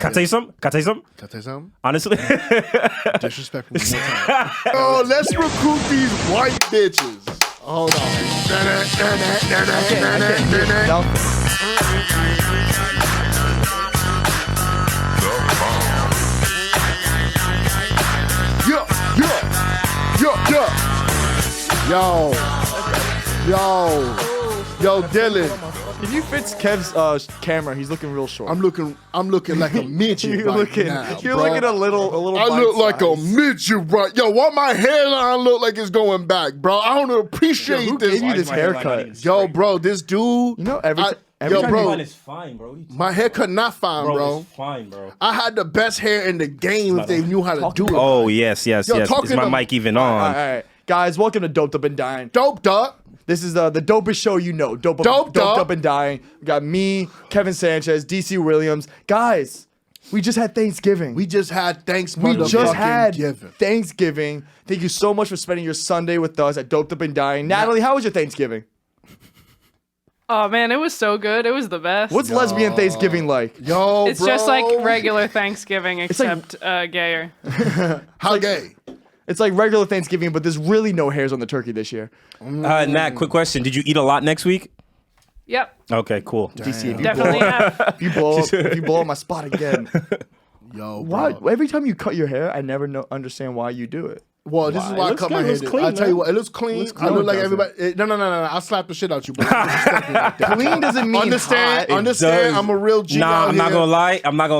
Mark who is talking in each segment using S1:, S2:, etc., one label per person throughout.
S1: Can I tell you something?
S2: Can I tell you something?
S1: Honestly.
S2: Disrespectful. Oh, let's recruit these white bitches. Hold on. Yo, Dylan.
S3: If you fix Kev's camera, he's looking real short.
S2: I'm looking like a midget
S3: you're
S2: right
S3: looking,
S2: now,
S3: You're
S2: bro.
S3: looking a little.
S2: I look like a midget, right? Yo, why my hairline look like it's going back, bro? I don't appreciate
S3: Who
S2: this.
S3: gave you this haircut?
S2: Yo, bro, this dude.
S3: You know, every time
S2: bro,
S1: Mine is fine, bro.
S2: my haircut not fine, bro.
S1: It's fine, bro.
S2: I had the best hair in the game if they knew how to do it.
S1: Oh, yes. Is my mic even on?
S3: All right, guys, welcome to Doped Up and Dying.
S2: Doped up.
S3: This is the dopest show you know. Doped up and Dying. We got me, Kevin Sanchez, DC Williams. Guys, we just had Thanksgiving.
S2: We just had Thanksgiving.
S3: Thank you so much for spending your Sunday with us at Doped Up and Dying. Natalie, how was your Thanksgiving?
S4: Oh man, it was so good. It was the best.
S3: What's lesbian Thanksgiving like?
S2: Yo,
S4: It's
S2: bro.
S4: just like regular Thanksgiving, except
S3: like-
S4: gayer.
S2: How gay?
S3: It's like regular Thanksgiving, but there's really no hairs on the turkey this year.
S1: Nat, quick question. Did you eat a lot next week?
S4: Yep,
S1: Okay, cool.
S3: DC, if you
S4: definitely have.
S3: if you blow up my spot again,
S2: Yo,
S3: why?
S2: bro.
S3: Every time you cut your hair, I never understand why you do it.
S2: Well, this is why I
S1: looks
S2: cut
S1: good.
S2: my
S1: It
S2: hair.
S1: looks clean,
S2: I tell you
S1: man.
S2: what, it looks clean. I
S3: No,
S2: look
S3: it
S2: like
S3: doesn't.
S2: everybody. No. I slap the shit out you, bro.
S3: Clean doesn't mean
S2: Understand?
S3: hot.
S2: Understand? I'm a real G.
S1: Nah,
S2: out
S1: I'm not
S2: here.
S1: gonna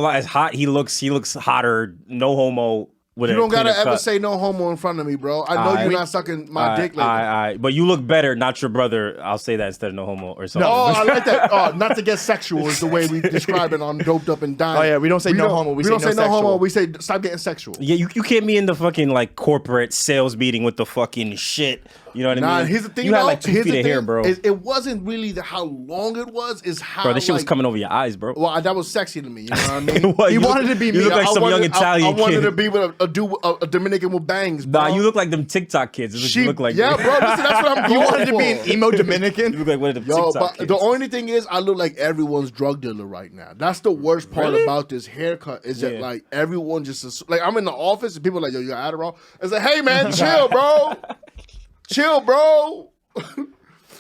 S1: lie. It's hot. He looks hotter. No homo. With
S2: You
S1: a
S2: don't gotta
S1: cleaner
S2: ever
S1: cut.
S2: say no homo in front of me, bro. I know you're not sucking my dick lately.
S1: But you look better, not your brother. I'll say that instead of no homo or something.
S2: Oh, I like that. Oh, not to get sexual is the way we describe it on Doped Up and Dying.
S3: Oh, yeah, we don't say no homo, we say
S2: don't
S3: no
S2: say no homo.
S3: sexual.
S2: We say stop getting sexual.
S1: Yeah, you can't be in the fucking like corporate sales meeting with the fucking shit. You know what I
S2: Nah,
S1: mean?
S2: here's the thing.
S1: You had like 2 feet of hair, bro.
S2: It wasn't really how long it was. Is how
S1: Bro, this shit was
S2: like,
S1: coming over your eyes, bro.
S2: Well, that was sexy to me. You know what I mean?
S1: What,
S3: He
S1: you
S3: wanted
S1: look-
S3: to be
S1: You
S3: me.
S1: look like some young Italian
S2: I wanted
S1: kid.
S2: to be with a Dominican with bangs, bro.
S1: Nah, you look like them TikTok kids. Is what you look like.
S2: yeah, bro. Listen, that's what I'm
S3: You
S2: going
S3: wanted to be an
S2: for.
S3: emo
S1: You
S3: Dominican?
S1: look like one of them
S2: Yo,
S1: TikTok
S2: but
S1: kids.
S2: the only thing is, I look like everyone's drug dealer right now. That's the worst part about this haircut is that
S1: Yeah.
S2: like everyone just like I'm in the office and people are like, yo, you got Adderall? It's like, hey man, chill, bro. Chill, bro.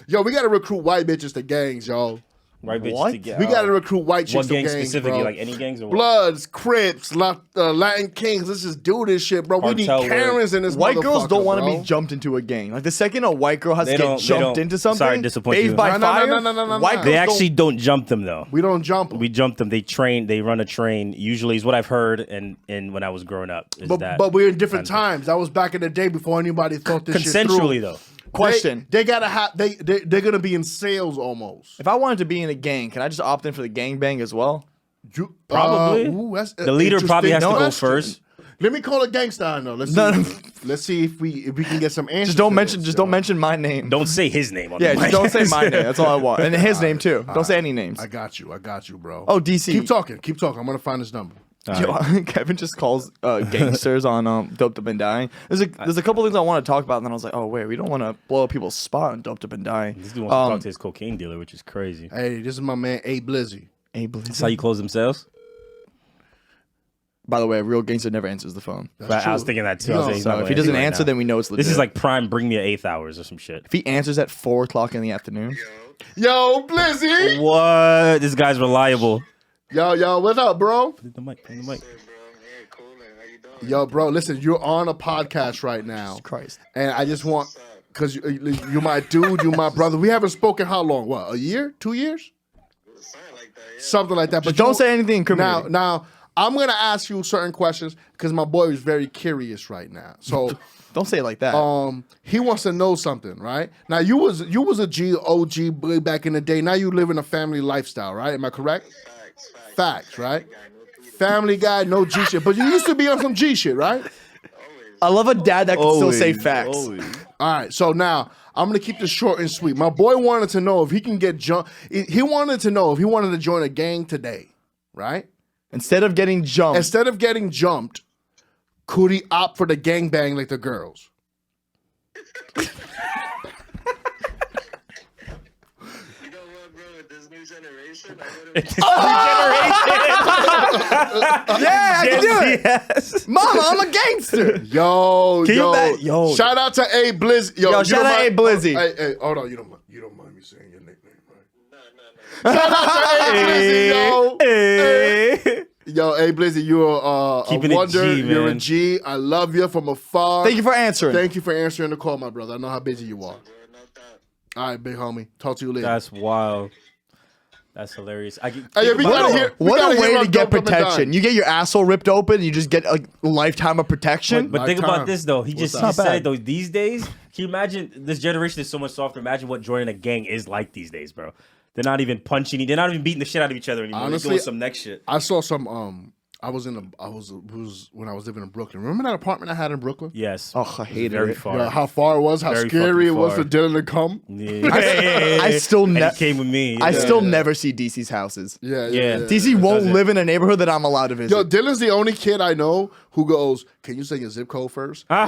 S2: Yo, we gotta recruit white bitches to gangs, y'all.
S1: Right, bitch,
S3: What?
S1: to get-
S2: We gotta recruit white chicks
S1: What
S2: to
S1: gang
S2: gangs,
S1: specifically?
S2: bro.
S1: Like any gangs or what?
S2: Bloods, Crips, Latin Kings. Let's just do this shit, bro. We need
S1: Cartel
S2: Karens in this
S3: White girls don't
S2: want
S3: want to be jumped into a gang. Like the second a white girl has
S1: They
S3: to get
S1: don't- they
S3: jumped
S1: don't-
S3: into something,
S1: sorry to disappoint
S3: bathed
S1: you.
S3: by
S2: No,
S3: fire,
S2: no.
S3: white girls
S1: They actually don't jump them though.
S2: We don't jump 'em.
S1: We jump them. They train. They run a train. Usually, is what I've heard. And when I was growing up, is that
S2: But we're in different times. That was back in the day before anybody thought this shit
S1: consensually
S2: through.
S1: though.
S3: Question.
S2: They gotta have. They're gonna be in sales almost.
S3: If I wanted to be in a gang, can I just opt in for the gangbang as well?
S1: Probably.
S2: That's
S1: The leader probably has to go
S2: interesting
S1: first.
S2: Let me call a gangsta now. Let's
S3: No.
S2: see. Let's see if we can get some answers.
S3: Just don't
S2: to
S3: mention.
S2: this,
S3: Just
S2: yo.
S3: don't mention my name.
S1: Don't say his name on
S3: Yeah,
S1: the
S3: just
S1: mic.
S3: don't say my name. That's all I want, and his name too. Don't say any names.
S2: I got you, bro.
S3: Oh, DC.
S2: Keep talking. I'm gonna find his number.
S3: Yo, Kevin just calls gangsters on Doped Up and Dying. There's a couple things I want to talk about, and then I was like, oh wait, we don't want to blow up people's spot on Doped Up and Dying.
S1: This dude wants to talk to his cocaine dealer, which is crazy.
S2: Hey, this is my man A Blizzy.
S3: Hey,
S1: That's how you close themselves.
S3: by the way, a real gangster never answers the phone.
S1: But I was thinking that too. I was saying he's
S3: So
S1: not
S3: if he
S1: gonna
S3: doesn't
S1: right
S3: answer,
S1: now.
S3: then we know it's legit.
S1: This is like prime. Bring me at 8th hours or some shit.
S3: if he answers at 4:00 in the afternoon.
S2: Yo, Blizzy.
S1: What? This guy's reliable.
S2: Yo, what's up, bro?
S1: Put the mic.
S2: Yo, bro, listen, you're on a podcast right now.
S3: Christ.
S2: And I just want, because you're my dude, you're my brother. We haven't spoken how long? What, a year? 2 years? Something like that.
S3: But don't say anything incriminating.
S2: Now, I'm going to ask you certain questions because my boy is very curious right now. So,
S3: Don't say it like that.
S2: he wants to know something, right? Now, you was a OG boy back in the day. Now you live in a family lifestyle, right? Am I correct? Facts, right? Family Guy, no G shit. But you used to be on some G shit, right?
S3: I love a dad that can still say facts.
S2: All right, so now I'm gonna keep this short and sweet. My boy wanted to know if he can get jumped. He wanted to know if he wanted to join a gang today, right?
S3: Instead of getting jumped,
S2: Instead of getting jumped, could he opt for the gangbang like the girls?
S5: You know what, bro? With this new generation.
S3: Yeah, I can do it.
S1: Yes.
S3: Mama, I'm a gangster.
S2: Yo,
S1: Can you
S2: yo,
S1: bet- yo.
S2: Shout out to A Blizzy.
S3: Yo,
S2: you
S3: shout
S2: don't
S3: out
S2: mind-
S3: A Blizzy.
S2: Hey, hold on. You don't mind me saying your nickname, right?
S5: No.
S2: Shout out to A Blizzy, yo.
S1: Hey.
S2: Yo, A Blizzy, you're a
S1: Keeping it
S2: wonder.
S1: G,
S2: You're a
S1: man.
S2: G. I love you from afar.
S3: Thank you for answering.
S2: Thank you for answering the call, my brother. I know how busy you are.
S5: No doubt.
S2: All right, big homie. Talk to you later.
S1: That's wild. That's hilarious.
S2: Hey, yeah, we gotta hear. we
S3: What
S2: gotta
S3: a
S2: hear
S3: way
S2: about
S3: to get
S2: Dope Up and
S3: protection.
S2: Dine.
S3: You get your asshole ripped open, and you just get a lifetime of protection.
S1: But think
S2: Lifetime.
S1: about this though. He just
S3: Not
S1: said
S3: bad.
S1: it though. These days, can you imagine? This generation is so much softer. Imagine what joining a gang is like these days, bro. They're not even punching. They're not even beating the shit out of each other anymore.
S2: Honestly,
S1: They're doing some next shit.
S2: I saw some. When I was living in Brooklyn. Remember that apartment I had in Brooklyn?
S1: Yes.
S3: Oh, I hated
S1: very
S3: it.
S1: far.
S2: Yeah, how far it was, how
S1: Very
S2: scary it
S1: fucking
S2: was
S1: far.
S2: for Dylan to come.
S1: Yeah.
S3: I still
S1: And he
S3: never.
S1: came with me.
S3: I still
S2: yeah.
S3: never see DC's houses.
S2: Yeah.
S3: DC won't
S1: doesn't.
S3: live in a neighborhood that I'm allowed to visit.
S2: Yo, Dylan's the only kid I know who goes, "Can you say your zip code first?"
S1: From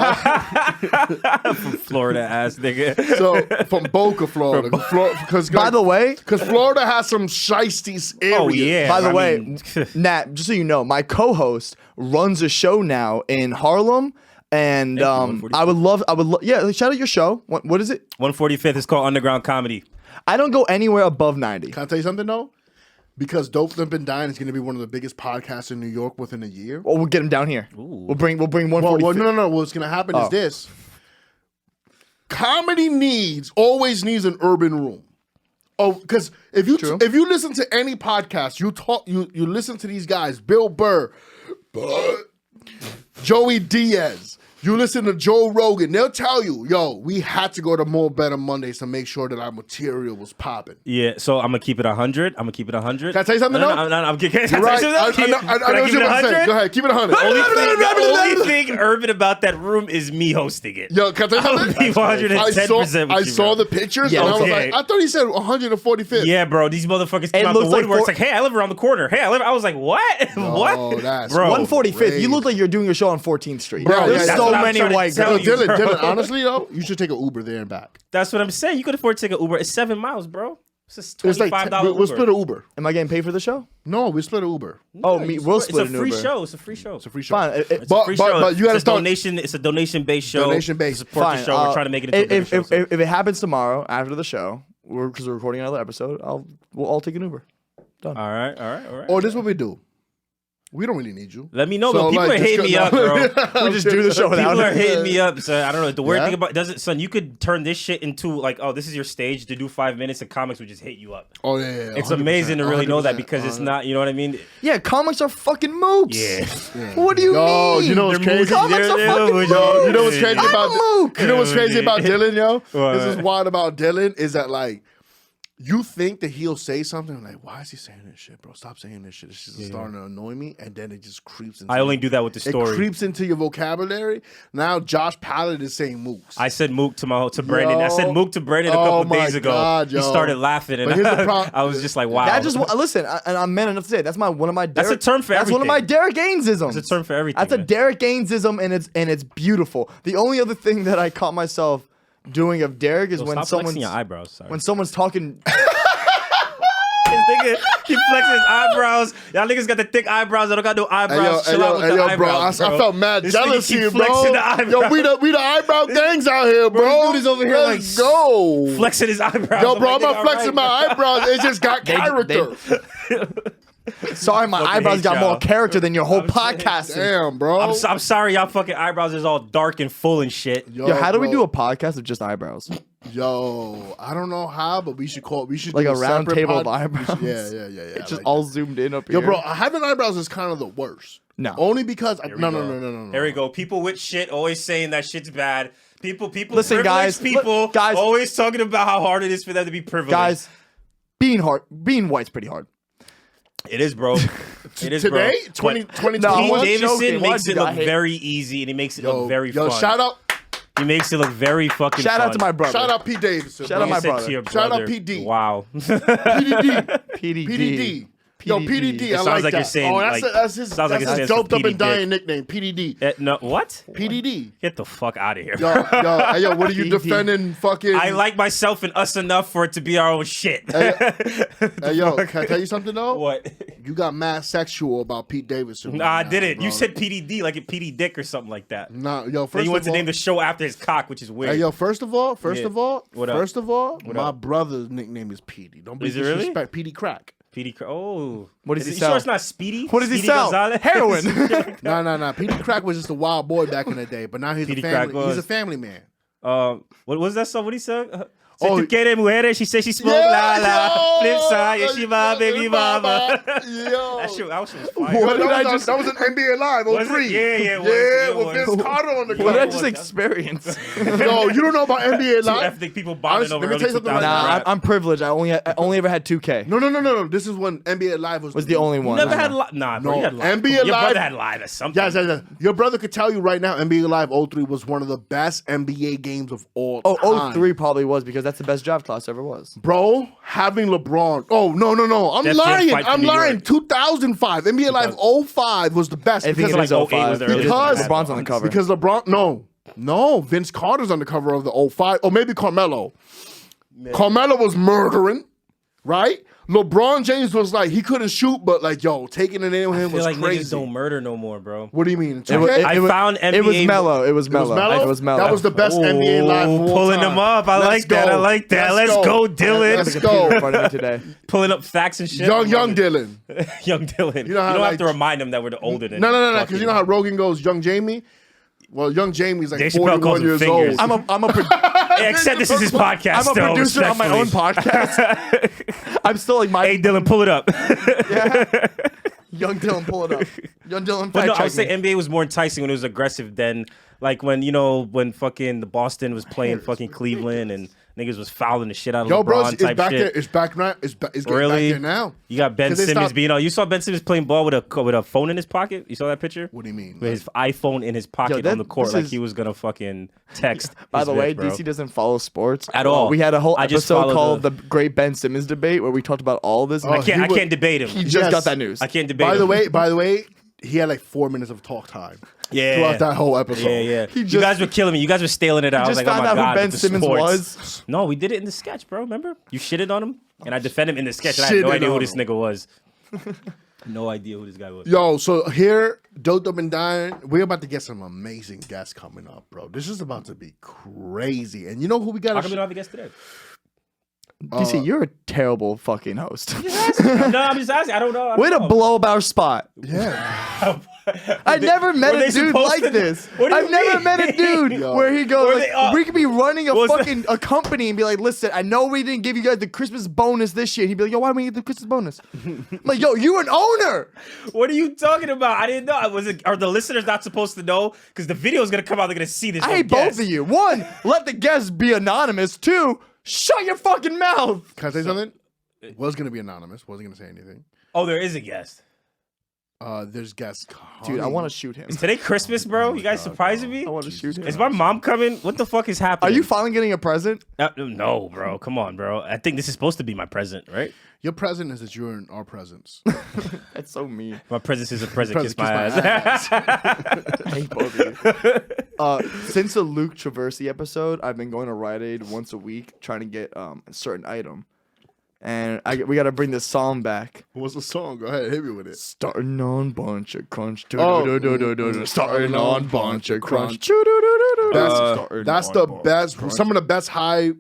S1: Florida ass nigga.
S2: So from Boca, Florida. Because
S3: By the way,
S2: because Florida has some shiesty areas.
S1: Oh yeah.
S3: By the
S1: I
S3: way,
S1: mean,
S3: Nat, just so you know, my co-host runs a show now in Harlem, and
S1: Thank you,
S3: I would love, yeah, shout out your show. What is it?
S1: 145th is called Underground Comedy.
S3: I don't go anywhere above 90.
S2: Can I tell you something though? Because Dope Up and Dine is going to be one of the biggest podcasts in New York within a year.
S3: Well, we'll get him down here. We'll bring 145.
S2: Well, no. What's going to happen
S3: Oh.
S2: is this: comedy always needs an urban room. Oh, because if you listen to any podcast, you listen to these guys, Bill Burr, Joey Diaz. You listen to Joe Rogan, they'll tell you, yo, we had to go to More Better Mondays to make sure that our material was popping.
S1: Yeah, so I'm gonna keep it 100. I'm gonna keep it 100.
S2: Can I tell you something,
S1: No,
S2: though?
S1: I'm kidding.
S2: You're right. I know what you're about to say. Go ahead, keep it 100.
S1: The only thing urban about that room is me hosting it.
S2: Yo, can I tell you
S1: I
S2: something?
S1: would be 110%
S2: I
S1: with you,
S2: saw
S1: bro.
S2: the pictures
S3: Yeah,
S2: and I was
S1: okay.
S2: like, I thought he said 145th.
S1: Yeah, bro, these motherfuckers came
S3: It
S1: out the
S3: looks like
S1: woodworks
S3: four-
S1: like, hey, I live around the corner. Hey, I was like, what? What?
S2: that's
S1: Bro.
S3: 145th. You look like you're doing a show on 14th Street.
S2: Bro,
S3: There's
S2: yeah,
S3: so
S1: that's what I'm
S3: many
S1: trying to
S3: white
S1: tell
S3: girls.
S2: Yo,
S1: you,
S2: Dylan,
S1: bro.
S2: honestly though, you should take an Uber there and back.
S1: That's what I'm saying. You could afford to take an Uber. It's 7 miles, bro. It's a
S2: It's like
S1: $25
S2: we'll
S1: Uber.
S2: split an Uber.
S3: Am I getting paid for the show?
S2: No, we split an Uber.
S3: Oh, we'll split
S1: It's
S3: an
S1: a free
S3: Uber.
S1: show. It's a free show.
S2: It's a free show.
S3: Fine.
S1: It's
S2: But-
S1: a free
S2: but-
S1: show.
S2: but you gotta
S1: it's a
S2: start-
S1: donation. It's a donation-based show.
S2: Donation-based.
S1: To support
S3: Fine.
S1: the show. We're trying to make it into a bigger
S3: if,
S1: show.
S3: if, if it happens tomorrow after the show, because we're recording another episode, we'll all take an Uber.
S1: All right.
S2: Or this is what we do. We don't really need you.
S1: Let me know,
S2: So,
S1: but people
S2: like,
S1: are hitting me up, bro.
S3: We just do the show without
S1: People are
S3: it.
S1: hitting me up. So I don't know. The weird
S2: Yeah?
S1: thing about son, you could turn this shit into like, oh, this is your stage to do 5 minutes, and comics would just hit you up.
S2: Oh yeah.
S1: It's
S2: 100%,
S1: amazing to really know that
S2: 100%,
S1: because it's not, you know what I mean?
S3: Yeah, comics are fucking mooks.
S1: Yeah.
S3: What do you
S2: Yo,
S3: mean?
S2: you know what's
S1: They're
S2: crazy?
S3: Comics are
S1: They're-
S3: fucking
S1: they're-
S3: mooks.
S2: You know what's crazy
S3: I'm
S2: about
S3: a mook.
S2: You know what's crazy about Dylan, yo?
S1: What?
S2: This is wild about Dylan is that like you think that he'll say something like, why is he saying this shit, bro? Stop saying this shit. This shit is starting to annoy me, and then it just creeps into
S1: I only do that with the
S2: it
S1: story.
S2: creeps into your vocabulary. Now Josh Pallet is saying mooks.
S1: I said mook to Brandon. I said mook to Brandon a
S2: Oh
S1: couple
S2: my
S1: days ago.
S2: God,
S1: He
S2: yo.
S1: started laughing, and
S2: But here's the problem.
S1: I was just like, wow.
S3: That just listen, and I'm man enough to say that's one of my.
S1: That's a term for
S3: That's one of my
S1: everything.
S3: Derek Gainesisms.
S1: That's a term for everything,
S3: That's a
S1: man.
S3: Derek Gainesism, and it's beautiful. The only other thing that I caught myself doing of Derek is
S1: Yo,
S3: when
S1: stop
S3: someone's
S1: flexing your eyebrows. Sorry.
S3: when someone's talking.
S1: This nigga keep flexing his eyebrows. Y'all niggas got the thick eyebrows. I don't got no eyebrows. Chill out with the
S2: bro.
S1: eyebrows,
S2: I felt mad
S1: This nigga
S2: jealous
S1: keep
S2: here, bro.
S1: flexing the eyebrows.
S2: Yo, we the eyebrow gangs out here, bro.
S1: dude is over here
S2: Let's
S1: like,
S2: go.
S1: flexing his eyebrows.
S2: Yo, bro, I'm
S1: like,
S2: not
S1: nigga,
S2: flexing
S1: all right,
S2: my eyebrows. It just got character.
S3: Sorry, my
S1: Fucking
S3: eyebrows
S1: hate
S3: got
S1: y'all.
S3: more character than your whole
S1: I'm saying,
S3: podcast.
S2: Damn, bro.
S1: I'm sorry, y'all fucking eyebrows is all dark and full and shit.
S3: Yo, how do we
S2: bro.
S3: do a podcast of just eyebrows?
S2: Yo, I don't know how, but we should
S3: Like
S2: do
S3: a round
S2: separate
S3: table of
S2: pod-
S3: eyebrows?
S2: Yeah.
S3: It's just
S2: like
S3: all
S2: that.
S3: zoomed in up
S2: Yo,
S3: here.
S2: bro, having eyebrows is kind of the worst.
S3: No.
S2: Only because
S1: we
S2: no.
S1: Here we go. People with shit always saying that shit's bad. People.
S3: Listen,
S1: privileged
S3: guys,
S1: People,
S3: guys-
S1: always talking about how hard it is for them to be privileged.
S3: Guys, being white's pretty hard.
S1: it is, bro. It is,
S2: Today,
S1: bro.
S2: 2021.
S3: No,
S1: Pete
S3: I'm
S1: Davidson
S3: joking.
S1: makes
S3: Why'd
S1: it
S3: you
S1: look
S3: hate-
S1: very easy, and he makes it look very
S2: yo,
S1: fun.
S2: shout out
S1: He makes it look very fucking
S3: Shout
S1: fun.
S3: out to my brother.
S2: Shout out Pete Davidson.
S3: Shout
S2: bro.
S3: out my
S1: Said
S3: brother.
S1: to your
S2: Shout out
S1: brother.
S2: PD.
S1: Wow.
S2: PDD.
S3: PDD.
S2: PDD. Yo, PDD,
S1: It
S2: I
S1: sounds
S2: like
S1: like
S2: that.
S1: you're saying,
S2: oh, that's,
S1: like,
S2: that's his,
S1: sounds like
S2: that's
S1: it
S2: his
S1: stands for
S2: doped up
S1: PD
S2: and dying
S1: dick.
S2: nickname, PDD.
S1: No, what?
S2: PDD.
S1: Get the fuck out of here.
S2: Yo, what are you defending fucking...
S1: I like myself and us enough for it to be our own shit.
S2: Hey, yo, can I tell you something, though?
S1: What?
S2: You got mad sexual about Pete Davidson.
S1: Nah, I
S2: right
S1: didn't.
S2: now,
S1: You
S2: bro.
S1: said PD like a PD Dick or something like that.
S2: Nah, yo,
S1: Then
S2: first
S1: you
S2: of
S1: want to
S2: all...
S1: name the show after his cock, which is weird.
S2: Hey, yo, first of all,
S1: What up?
S2: my brother's nickname is Petey. Don't be
S1: Is it really?
S2: disrespect. Petey Crack.
S1: Oh.
S3: What does he
S1: You
S3: sell?
S1: sure it's not Speedy?
S3: What does he
S1: Speedy
S3: sell?
S1: Gonzalez?
S3: Heroin.
S2: Nah. Petey Crack was just a wild boy back in the day, but now he's
S1: Petey
S2: a family.
S1: Crack was.
S2: He's a family man.
S1: What was that song? What he said?
S2: Oh,
S1: Si tu quieres mujeres, she said she smoked la la. Flip side, yeah, she my baby mama.
S2: Yo.
S1: That shit was fire.
S3: What did I
S2: that
S3: just-
S2: was an NBA Live,
S1: Was it?
S2: 03.
S1: Yeah, it was.
S2: Yeah,
S1: It
S2: with
S1: was.
S2: Vince Carter on the
S3: What did I
S2: cover.
S3: just experience?
S2: Yo, you don't know about NBA
S1: Two
S2: Live?
S1: ethnic people bonding
S2: Honestly,
S1: over
S2: let me
S1: early
S2: tell you something
S1: 2000s
S2: right now.
S3: Nah,
S1: rap.
S3: I'm privileged. I only ever had 2K.
S2: No. This is when NBA Live was
S3: Was the only one.
S1: Never
S3: I
S1: had
S3: know.
S1: live. Nah, bro,
S2: No,
S1: you had live.
S2: NBA
S1: Your
S2: Live-
S1: brother had live or something.
S2: Yes. Your brother could tell you right now, NBA Live 03 was one of the best NBA games of all time.
S3: Oh, 03 probably was because that's the best draft class ever was.
S2: Bro, having LeBron. Oh, no. I'm
S1: Def Jam
S2: lying.
S1: fight for
S2: I'm
S1: New
S2: lying.
S1: York.
S2: 2005. NBA Live 05 was the best.
S3: I think
S2: because
S3: it is
S1: like 08
S3: 05.
S1: was the
S3: It is.
S2: earliest.
S3: LeBron's on the cover.
S2: Because LeBron, no, Vince Carter's on the cover of the 05, or maybe Carmelo. Carmelo was murdering, right? LeBron James was like, he couldn't shoot, but like, yo, taking it in with
S1: I
S2: him
S1: feel
S2: was
S1: like
S2: crazy.
S1: niggas don't murder no more, bro.
S2: What do you mean?
S3: It was-
S2: Okay?
S1: I found NBA.
S3: It was mellow. It was
S2: It was
S3: mellow.
S2: mellow?
S3: It was mellow.
S2: That was the best NBA Live of all
S1: Pulling
S2: time.
S1: them up. I
S2: Let's
S1: like that.
S2: go.
S1: I like that. Let's go, Dylan.
S2: Let's
S3: in
S2: go.
S3: front of me today.
S1: Pulling up facts and shit.
S2: Young Dylan.
S1: Young Dylan. You
S2: know how,
S1: don't
S2: like-
S1: have to remind them that we're the older than.
S2: No, because you know how Rogan goes, Young Jamie? Well, Young Jamie's like
S1: Dave Chappelle
S2: 41
S1: calls him
S2: years
S1: fingers.
S2: old.
S3: I'm a
S1: Hey, except this is his podcast.
S3: I'm a
S1: still,
S3: producer on my own
S1: respectfully.
S3: podcast. I'm still like my
S1: Hey, Dylan, pull it up.
S3: young Dylan. Pull it up. Young Dylan.
S1: But no, I
S3: fact
S1: would say
S3: check me.
S1: NBA was more enticing when it was aggressive than like when fucking the Boston was playing fucking Cleveland and niggas was fouling the shit out of
S2: Yo,
S1: LeBron
S2: bro, it's
S1: type
S2: back
S1: shit.
S2: there. It's back now. It's getting
S1: Really?
S2: back there now.
S1: You got Ben
S2: 'Cause they
S1: Simmons
S2: stopped-
S1: being you saw Ben Simmons playing ball with a phone in his pocket? You saw that picture?
S2: What do you mean?
S1: With his iPhone in his pocket
S3: that-
S1: on the court
S3: this
S1: like
S3: is-
S1: he was gonna fucking text.
S3: By
S1: his
S3: the way,
S1: bitch, bro.
S3: DC doesn't follow sports
S1: At all.
S3: We had a whole
S1: I just
S3: episode
S1: follow
S3: called the Great Ben Simmons Debate where we talked about all this.
S1: I can't. I can't debate him.
S3: He just
S2: Yes.
S3: got that news.
S1: I can't debate
S2: By
S1: him.
S2: the way, he had like 4 minutes of talk time
S1: Yeah.
S2: throughout that whole episode.
S1: Yeah.
S3: He
S1: You
S3: just-
S1: guys were killing me. You guys were staling it out. I was
S3: just
S1: like, oh
S3: found
S1: my
S3: out
S1: god.
S3: who Ben
S1: with the
S3: Simmons
S1: sports.
S3: was.
S1: No, we did it in the sketch, bro. Remember? You shitted on him, and I defended him in the sketch. And I had
S2: Shitted
S1: no idea who
S2: on
S1: this
S2: him.
S1: nigga was. No idea who this guy was.
S2: Yo, so here, Doped Up and Dying, we're about to get some amazing guests coming up, bro. This is about to be crazy. And you know who we got?
S1: How come we don't have a guest today?
S3: DC, you're a terrible fucking host.
S1: No, I'm just asking. I don't know.
S3: Way to blow up our spot.
S2: Yeah.
S3: I never met
S1: were
S3: a
S1: they
S3: dude
S1: supposed
S3: like
S1: to-
S3: this.
S1: What do you
S3: I've never
S1: mean?
S3: met a dude
S2: Yo.
S3: where he goes,
S1: Were
S3: like,
S1: they-
S3: we could be running a
S1: was that-
S3: fucking a company and be like, listen, I know we didn't give you guys the Christmas bonus this year. He'd be like, yo, why don't we get the Christmas bonus? I'm like, yo, you an owner.
S1: What are you talking about? I didn't know. Are the listeners not supposed to know? Because the video is gonna come out. They're gonna see this.
S3: I hate both of you. One, let the guests be anonymous. Two, shut your fucking mouth.
S2: Can I say something? Was going to be anonymous. Wasn't going to say anything.
S1: Oh, there is a guest.
S2: There's guests coming.
S3: Dude, I want to shoot him.
S1: Is today Christmas, bro? You guys surprising me?
S3: I want to shoot him.
S1: Is my mom coming? What the fuck is
S3: Are
S1: happening?
S3: you finally getting a present?
S1: No, bro. Come on, bro. I think this is supposed to be my present, right?
S2: Your present is that you're in our presence.
S3: That's so mean.
S1: My present is a present. Kiss
S2: Present,
S1: my
S2: kiss
S1: ass.
S3: I hate both of you. Since the Luke Traversy episode, I've been going to Rite Aid once a week trying to get a certain item. And we got to bring this song back.
S2: What's the song? Go ahead, hit me with it.
S3: Starting on bunch of crunch.
S2: Oh.
S3: Starting on bunch of crunch.
S2: That's the best. Some of the best high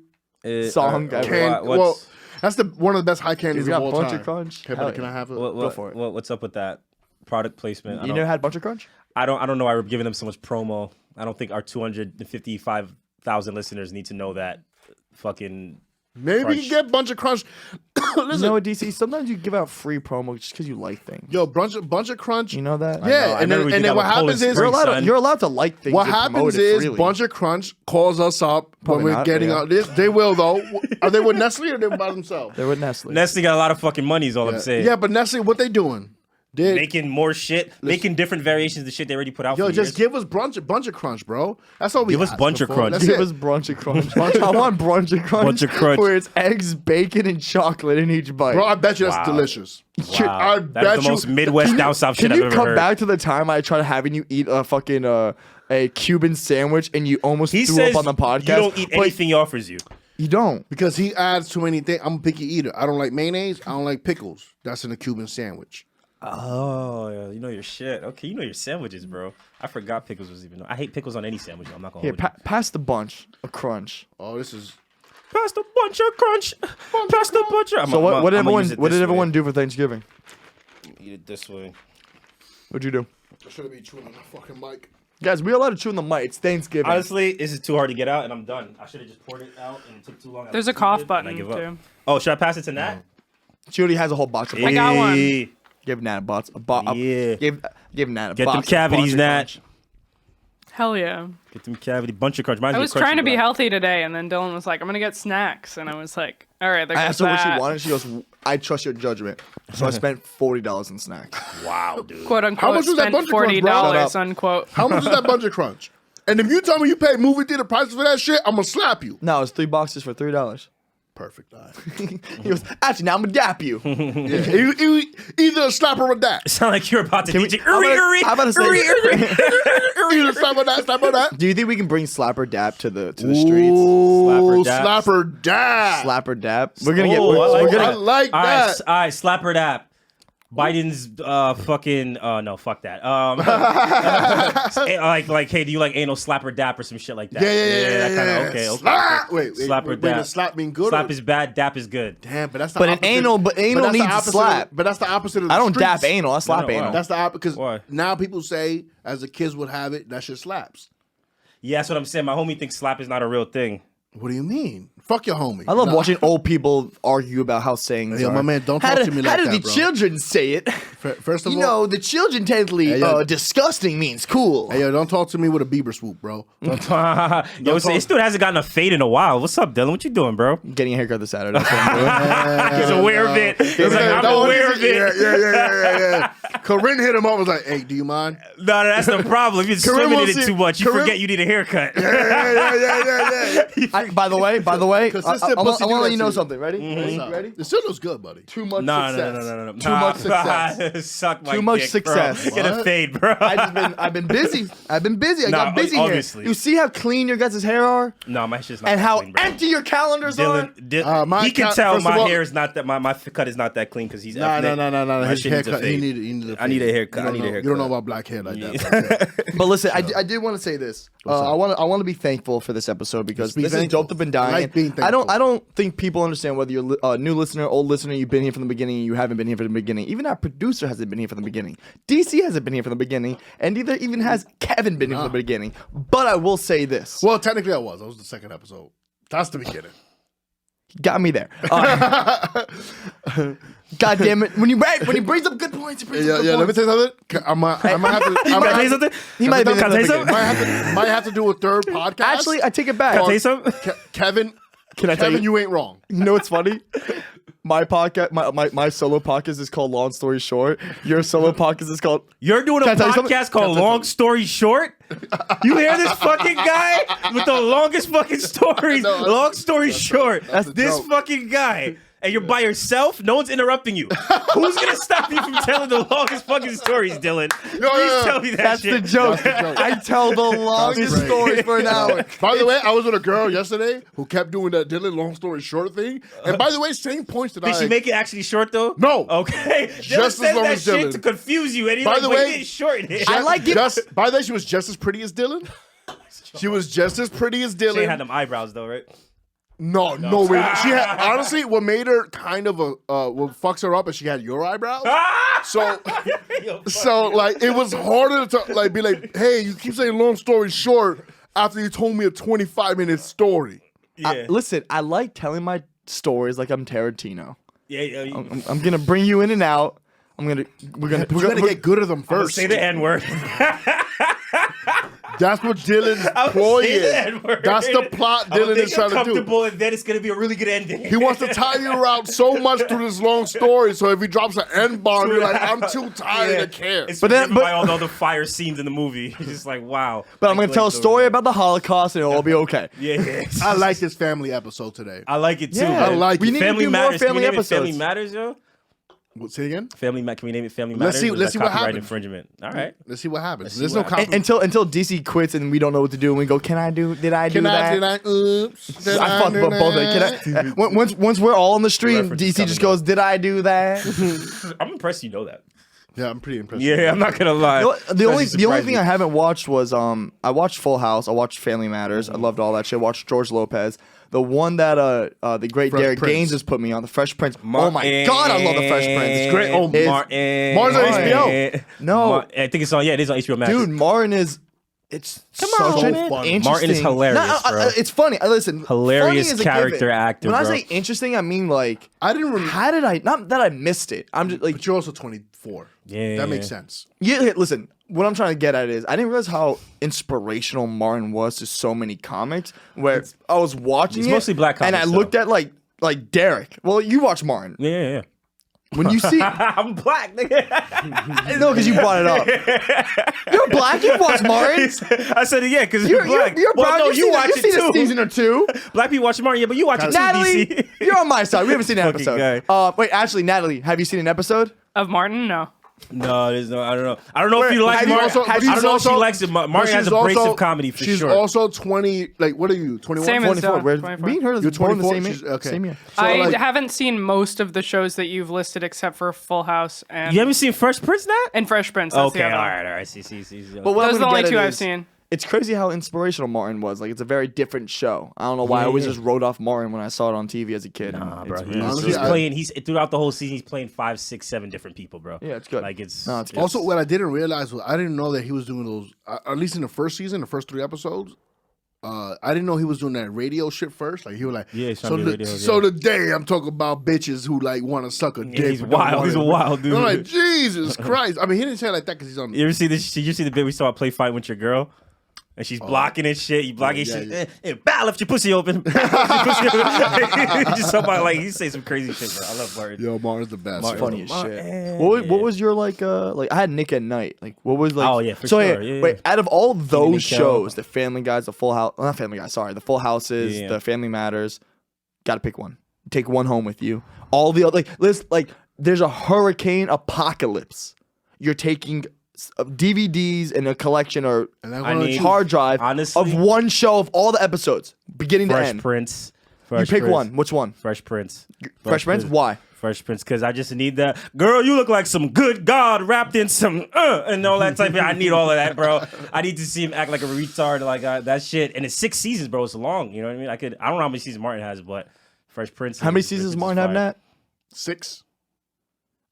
S3: Song ever.
S2: can. Well, that's one of the best high candies
S3: We
S2: of
S3: got
S2: all
S3: bunch
S2: time.
S3: of crunch.
S2: Okay,
S3: Hell
S2: but can
S3: yeah.
S2: I have it?
S3: Go for it.
S1: What's up with that product placement?
S3: You never had bunch of crunch?
S1: I don't know why we're giving them so much promo. I don't think our 255,000 listeners need to know that. Fucking
S2: Maybe
S1: Crunch.
S2: you can get bunch of crunch.
S3: You
S2: Listen,
S3: know what, DC? Sometimes you give out free promo just because you like things.
S2: yo, bunch of crunch.
S3: You know that?
S1: know.
S2: Yeah,
S1: I
S2: and
S1: remember we
S2: then
S1: did that
S2: what
S1: with
S2: happens
S1: Poland
S2: is
S1: Spring, son.
S3: You're allowed to like things.
S2: what
S3: and promote
S2: happens
S3: it
S2: is
S3: freely.
S2: bunch of crunch calls us up when
S3: Probably
S2: we're
S3: not,
S2: getting
S3: yeah.
S2: out. They will though. Are they with Nestle or they by themselves?
S3: They're with Nestle.
S1: Nestle got a lot of fucking money. Is all I'm saying.
S2: Yeah, but Nestle, what they doing?
S1: making more shit, making different variations of the shit they already put out.
S2: Yo,
S1: for
S2: just
S1: years.
S2: give us bunch of crunch, bro. That's all we
S1: Give us
S2: asking
S1: bunch of
S2: for.
S1: crunch.
S2: That's
S3: Give
S2: it.
S3: us brunch and crunch. I want brunch and crunch.
S1: Bunch of crunch.
S3: Where it's eggs, bacon, and chocolate in each bite.
S2: Bro, I bet you that's
S1: Wow.
S2: delicious.
S1: Wow.
S2: I
S1: That
S2: bet
S1: is the most Midwest
S3: Can you-
S1: down south shit
S3: Can
S1: I've
S3: you
S1: ever
S3: come
S1: heard.
S3: back to the time I tried having you eat a fucking a Cuban sandwich and you almost
S1: He
S3: threw
S1: says
S3: up on the podcast?
S1: you don't eat
S3: but
S1: anything he offers you.
S3: You don't.
S2: because he adds too many things. I'm a picky eater. I don't like mayonnaise. I don't like pickles. That's in a Cuban sandwich.
S1: Oh, yeah, you know your shit. Okay, you know your sandwiches, bro. I forgot pickles was even. I hate pickles on any sandwich. I'm not gonna
S3: Here,
S1: hold you.
S3: pass the bunch of crunch.
S2: Oh, this is
S1: Pass the bunch of crunch. Pass the bunch of.
S3: So what did everyone do for Thanksgiving?
S1: Eat it this way.
S3: What'd you do?
S2: I should have been chewing on the fucking mic.
S3: Guys, we allowed to chew in the mic. It's Thanksgiving.
S1: Honestly, this is too hard to get out, and I'm done. I should have just poured it out, and it took too long. I
S4: There's a
S1: was
S4: cough
S1: stupid, and
S4: button
S1: I give up.
S4: too.
S1: Oh, should I pass it to Nat?
S3: She already has a whole box of
S4: I got one.
S1: Hey.
S3: Give Nat a box.
S1: Yeah.
S3: Give Nat a
S1: Get
S3: box.
S1: them
S3: of
S1: cavities,
S3: bunch of
S1: Nat.
S3: crunch.
S4: Hell yeah.
S1: Get them cavity. Bunch of crunch.
S4: I was trying to be healthy today, and then Dylan was like, "I'm gonna get snacks," and I was like, "All right." There
S3: I
S4: goes
S3: asked her what she
S4: that.
S3: wanted. She goes, "I trust your judgment." So I spent $40 in snacks.
S1: Wow, dude.
S4: "Quote unquote."
S2: much was that
S4: spent
S2: bunch of crunch,
S4: $40,
S2: bro?
S3: Shut up.
S4: unquote.
S2: How much is that bunch of crunch? And if you tell me you paid movie theater prices for that shit, I'm gonna slap you.
S3: No, it's 3 boxes for $3.
S2: Perfect. All right.
S3: He goes, actually, now I'm gonna dap you.
S2: Yeah, either a slap or a dap.
S1: Sound like you're about to
S3: Can we-
S1: DJ.
S3: I'm about to say-
S2: Either slap or that, slap or that.
S3: Do you think we can bring slapper dap to the streets?
S2: Ooh,
S1: Slapper dap.
S2: slapper dap.
S3: Slapper dap. We're gonna get.
S1: Oh, I like
S3: We're
S1: that.
S2: I
S3: gonna.
S2: like
S1: All
S2: that.
S1: right, slapper dap. Biden's fucking no, fuck that. Like, hey, do you like anal slapper dap or some shit like that?
S2: Yeah.
S1: That kind of okay.
S2: Slap. Wait,
S1: Slap or
S2: wait,
S1: dap.
S2: does slap mean good?
S1: Slap
S2: or?
S1: is bad, dap is good.
S2: Damn, but that's the
S3: But an
S2: opposite.
S3: anal- but anal
S2: that's the
S3: needs to
S2: opposite
S3: slap.
S2: But that's the opposite of the
S3: I don't
S2: streets.
S3: dap anal. I slap
S1: No,
S3: anal.
S2: That's the opposite because
S1: Why?
S2: now people say, as the kids would have it, that shit slaps.
S1: Yeah, that's what I'm saying. My homie thinks slap is not a real thing.
S2: What do you mean? Fuck your homie.
S3: I love
S2: Nah.
S3: watching old people argue about how sayings
S2: Yo,
S3: are.
S2: my man, don't
S3: How
S2: talk
S3: do-
S2: to me
S3: How
S2: like
S3: do
S2: that,
S3: the
S2: bro.
S3: children say it?
S2: First of
S3: You
S2: all,
S3: know, the children tend to
S2: Hey, yo.
S3: disgusting means cool.
S2: hey, yo, don't talk to me with a Bieber swoop, bro.
S1: Yo, this dude hasn't gotten a fade in a while. What's up, Dylan? What you doing, bro?
S3: Getting a haircut this Saturday. That's what I'm doing.
S1: He's aware of it. He's like, I'm aware of it.
S2: Yeah. Kerryn hit him up. Was like, hey, do you mind?
S1: No, that's the problem. You've been
S3: Kerryn
S1: swimming in
S3: wants
S1: it
S3: it-
S1: too much. You
S3: Kerryn-
S1: forget you need a haircut.
S2: Yeah.
S3: By the way,
S2: Consistent
S3: I want
S2: pussy
S3: to
S2: do
S3: let
S2: that
S3: you know
S2: to you.
S3: something. Ready? Ready?
S2: It still looks good, buddy.
S3: Too much
S1: No.
S3: success.
S1: Too
S3: much success.
S1: Suck my
S3: Too much
S1: dick,
S3: success.
S1: Bro. Get a
S2: What?
S1: fade, bro.
S3: I've been busy. I
S1: Nah,
S3: got busy here.
S1: obviously.
S3: You see how clean your guys' hair are,
S1: No, my shit's not
S3: and
S1: that
S3: how
S1: clean, bro.
S3: empty your calendars are.
S1: Dylan, he can
S2: cat-
S1: tell
S2: first of
S1: my
S2: all-
S1: hair is not that my cut is not that clean because he's
S2: No.
S1: My
S2: His
S1: shit needs a
S2: haircut. He
S1: fade.
S2: needed a
S1: I need a
S2: fade.
S1: haircut.
S2: You
S1: I need a
S2: don't know-
S1: haircut.
S2: You don't know about black hair like that.
S3: But listen, I did want to say this. I want to be thankful for this episode because
S2: Just be
S3: this is
S2: thankful.
S3: dope to been
S2: I
S3: dying.
S2: like being
S3: I
S2: thankful.
S3: don't think people understand whether you're a new listener, old listener, you've been here from the beginning, you haven't been here from the beginning. Even our producer hasn't been here from the beginning. DC hasn't been here from the beginning, and neither even has Kevin been here from the beginning. But I will say this.
S2: Well, technically, I was. That was the second episode. That's the beginning.
S3: Got me there. God damn it! When he brings up good points, he brings up good
S2: Yeah. Let me
S3: points.
S2: tell you something. I might have to.
S1: Can I tell you something?
S3: He might have been
S1: Can I tell you something?
S2: Might have to do a third podcast.
S3: Actually, I take it back.
S1: Can I tell you something?
S2: Kevin.
S3: Can I tell
S2: Kevin,
S3: you?
S2: you ain't wrong.
S3: You know what's funny? My podcast, my solo podcast is called Long Story Short. Your solo podcast is called.
S1: You're doing a
S3: Can I tell you something?
S1: podcast called Long Story Short? You hear this fucking guy with the longest fucking stories?
S2: No,
S1: Long story short.
S2: that's a
S1: This
S2: joke.
S1: fucking guy. And you're by yourself? No one's interrupting you. Who's gonna stop you from telling the longest fucking stories, Dylan? Please tell me that
S3: That's
S1: shit.
S3: the joke.
S2: That's the joke.
S3: I tell the longest
S2: great.
S3: stories for an hour.
S2: By the way, I was with a girl yesterday who kept doing that Dylan long story short thing. And by the way, same points that
S1: Did she make it actually short though?
S2: No.
S1: Okay. Dylan
S2: Just as
S1: says
S2: long
S1: that
S2: as
S1: shit
S2: Dylan.
S1: to confuse you, and he's
S2: By
S1: like,
S2: the
S1: "But
S2: way,
S1: you didn't shorten it."
S3: I like it.
S2: By the way, she was just as pretty as Dylan. She was just as pretty as Dylan.
S1: She ain't had them eyebrows though, right?
S2: No way. She had honestly what made her kind of what fucks her up is she had your eyebrows. So like it was harder to like be like, hey, you keep saying long story short after you told me a 25-minute story.
S1: Yeah.
S3: Listen, I like telling my stories like I'm Tarantino.
S1: Yeah.
S3: I'm gonna bring you in and out. We're gonna
S2: We're gonna get good at them
S1: First,
S2: first.
S1: say the N word.
S2: That's what Dylan's
S1: I would
S2: ploy
S1: say
S2: is.
S1: that word.
S2: That's the plot
S1: I would
S2: Dylan
S1: think
S2: is trying
S1: I'm
S2: to do.
S1: comfortable, and then it's gonna be a really good ending.
S2: He wants to tie you around so much through this long story. So if he drops an N bomb, you're like, I'm too tired to care.
S1: It's
S3: But then-
S1: by all the other fire scenes in the movie. It's just like, wow.
S3: But I'm gonna tell a story about the Holocaust and it'll all be okay.
S1: Yeah,
S2: I like this family episode today.
S1: I like it too.
S3: Yeah.
S1: man.
S2: I like
S3: We
S2: it.
S3: need to
S1: Family
S3: do more
S1: Matters. Can we
S3: family
S1: name it
S3: episodes.
S1: Family Matters, yo.
S2: Say again?
S1: Can we name it Family
S2: Let's
S1: Matters?
S2: see-
S1: Or is
S2: let's
S1: that
S2: see what
S1: copyright
S2: happens.
S1: infringement. All right.
S2: Let's see what happens.
S1: see
S2: There's
S1: what
S2: no
S1: happens.
S2: copy.
S3: Until DC quits and we don't know what to do and we go, did I do
S2: Did I?
S3: that?
S2: Oops. Did
S3: I fucked both of them. Can I, once we're all on the street,
S1: Reference
S3: DC
S1: coming
S3: just goes, did I do that?
S1: I'm impressed you know that.
S2: Yeah, I'm pretty impressed.
S1: Yeah, I'm not gonna lie.
S3: The only thing I haven't watched was I watched Full House, I watched Family Matters, I loved all that shit. I watched George Lopez. The one that the great
S2: Fresh
S3: Derek
S2: Prince.
S3: Gaines has put me on, the Fresh Prince. Oh my god, I love the Fresh Prince.
S2: It's great. Oh,
S3: It's-
S2: Mars on HBO.
S3: No.
S1: I think it's on. Yeah, it is on HBO Max.
S3: Dude, Martin is. It's
S1: Come
S3: such
S1: on,
S3: an
S1: man.
S3: interesting.
S1: Martin is hilarious, bro.
S3: It's funny. Listen,
S1: Hilarious
S3: funny is a
S1: character
S3: given.
S1: actor,
S3: When
S1: bro.
S3: I say interesting, I mean like,
S2: I didn't remember.
S3: how did I? Not that I missed it. I'm just like,
S2: But you're also 24.
S1: Yeah.
S2: That makes sense.
S3: yeah. Listen, what I'm trying to get at is, I didn't realize how inspirational Martin was to so many comics. Where I was watching
S1: It's
S3: it,
S1: mostly black
S3: and I
S1: comics,
S3: looked at like Derek. Well, you watch Martin.
S1: Yeah.
S3: When you see,
S1: I'm black, nigga.
S3: no, because you brought it up. You're black. You watch Martin.
S1: I said it, yeah, because you're black.
S3: You're
S1: well,
S3: brown.
S1: no,
S3: You've
S1: you
S3: seen,
S1: watch
S3: you've seen
S1: it
S3: a
S1: too.
S3: season or two.
S1: Black people watch Martin, yeah, but you watch it too,
S3: Natalie,
S1: DC.
S3: you're on my side. We haven't seen an
S1: Fucking
S3: episode. Wait, actually, Natalie, have you seen an episode?
S4: Of Martin? No.
S1: No, there's no. I don't know. I don't know if you like
S3: have you
S1: Martin.
S3: also-
S1: I
S3: have
S1: don't
S3: you
S1: know if she
S2: also-
S1: likes it.
S2: But
S1: Martin has
S2: she's
S1: abrasive
S2: also-
S1: comedy for
S2: she's
S1: sure.
S2: also 20. Like, what are you? 21?
S4: Same as
S3: 24. We're
S4: 24.
S3: being heard
S2: You're
S3: as born in the
S2: 24.
S3: same,
S2: She's- okay.
S3: same year.
S2: So,
S4: I
S2: like,
S4: haven't seen most of the shows that you've listed except for Full House and
S1: You haven't seen Fresh Prince, Nat?
S4: and Fresh Prince. That's
S1: Okay,
S4: the
S1: all
S4: other one.
S1: right, all right. See.
S3: But what I'm
S4: Those are the
S3: gonna
S4: only
S3: get
S4: two
S3: at
S4: I've
S3: is,
S4: seen.
S3: It's crazy how inspirational Martin was. Like, it's a very different show. I don't know why I always just wrote off Martin when I saw it on TV as a kid.
S1: Nah, bro.
S3: It's
S1: He's,
S3: really
S2: Honestly,
S1: he's
S2: I-
S1: playing. He's throughout the whole season. He's playing 5, 6, 7 different people, bro.
S3: Yeah, it's good.
S1: Like it's.
S3: No, it's good.
S2: Also, what I didn't realize was I didn't know that he was doing those. At least in the first season, the first 3 episodes. I didn't know he was doing that radio shit first. Like he was like,
S1: Yeah, he's trying
S2: so,
S1: to be radio,
S2: so
S1: yeah.
S2: today I'm talking about bitches who like want to suck a dick.
S1: he's
S2: but don't
S1: wild.
S2: want
S1: He's
S2: it.
S1: a wild dude.
S2: I'm like, Jesus Christ. I mean, he didn't say it like that because he's on.
S1: You ever see this? Did you see the bit we saw play fight with your girl? And she's blocking and shit. You blocking
S2: yeah,
S1: shit. Bow, left your pussy open. Bow, left your pussy open. Just somebody like he say some crazy shit, bro. I love Martin.
S2: Yo, Martin's the best.
S1: Martin.
S2: yo.
S3: Funny as shit.
S1: Yeah.
S3: What was your like I had Nick at Night. Like what was like
S1: Oh, yeah, for
S3: so
S1: sure.
S3: yeah,
S1: Yeah,
S3: wait,
S1: yeah.
S3: out of all those
S1: Nick
S3: shows, the Family Guys, the Full House not Family Guys, sorry, the Full Houses,
S1: Yeah.
S3: the Family Matters, gotta pick one. Take one home with you. All the other like there's a hurricane apocalypse. You're taking DVDs and a collection or
S2: And I'm
S1: I
S2: gonna
S1: need-
S2: choose-
S3: hard drive
S1: Honestly-
S3: of one show of all the episodes, beginning to
S1: Fresh
S3: end.
S1: Prince.
S3: You
S1: Fresh
S3: pick
S1: Prince.
S3: one. Which one?
S1: Fresh Prince.
S3: Fresh Prince? Why?
S1: Fresh Prince, because I just need that. Girl, you look like some good God wrapped in some and all that type of. I need all of that, bro. I need to see him act like a retard, like that shit. And it's 6 seasons, bro. It's long. You know what I mean? I don't know how many seasons Martin has, but Fresh Prince.
S3: How many
S1: Fresh
S3: seasons
S1: Prince
S3: Martin
S1: is
S3: have,
S1: fire.
S3: Nat?
S2: 6.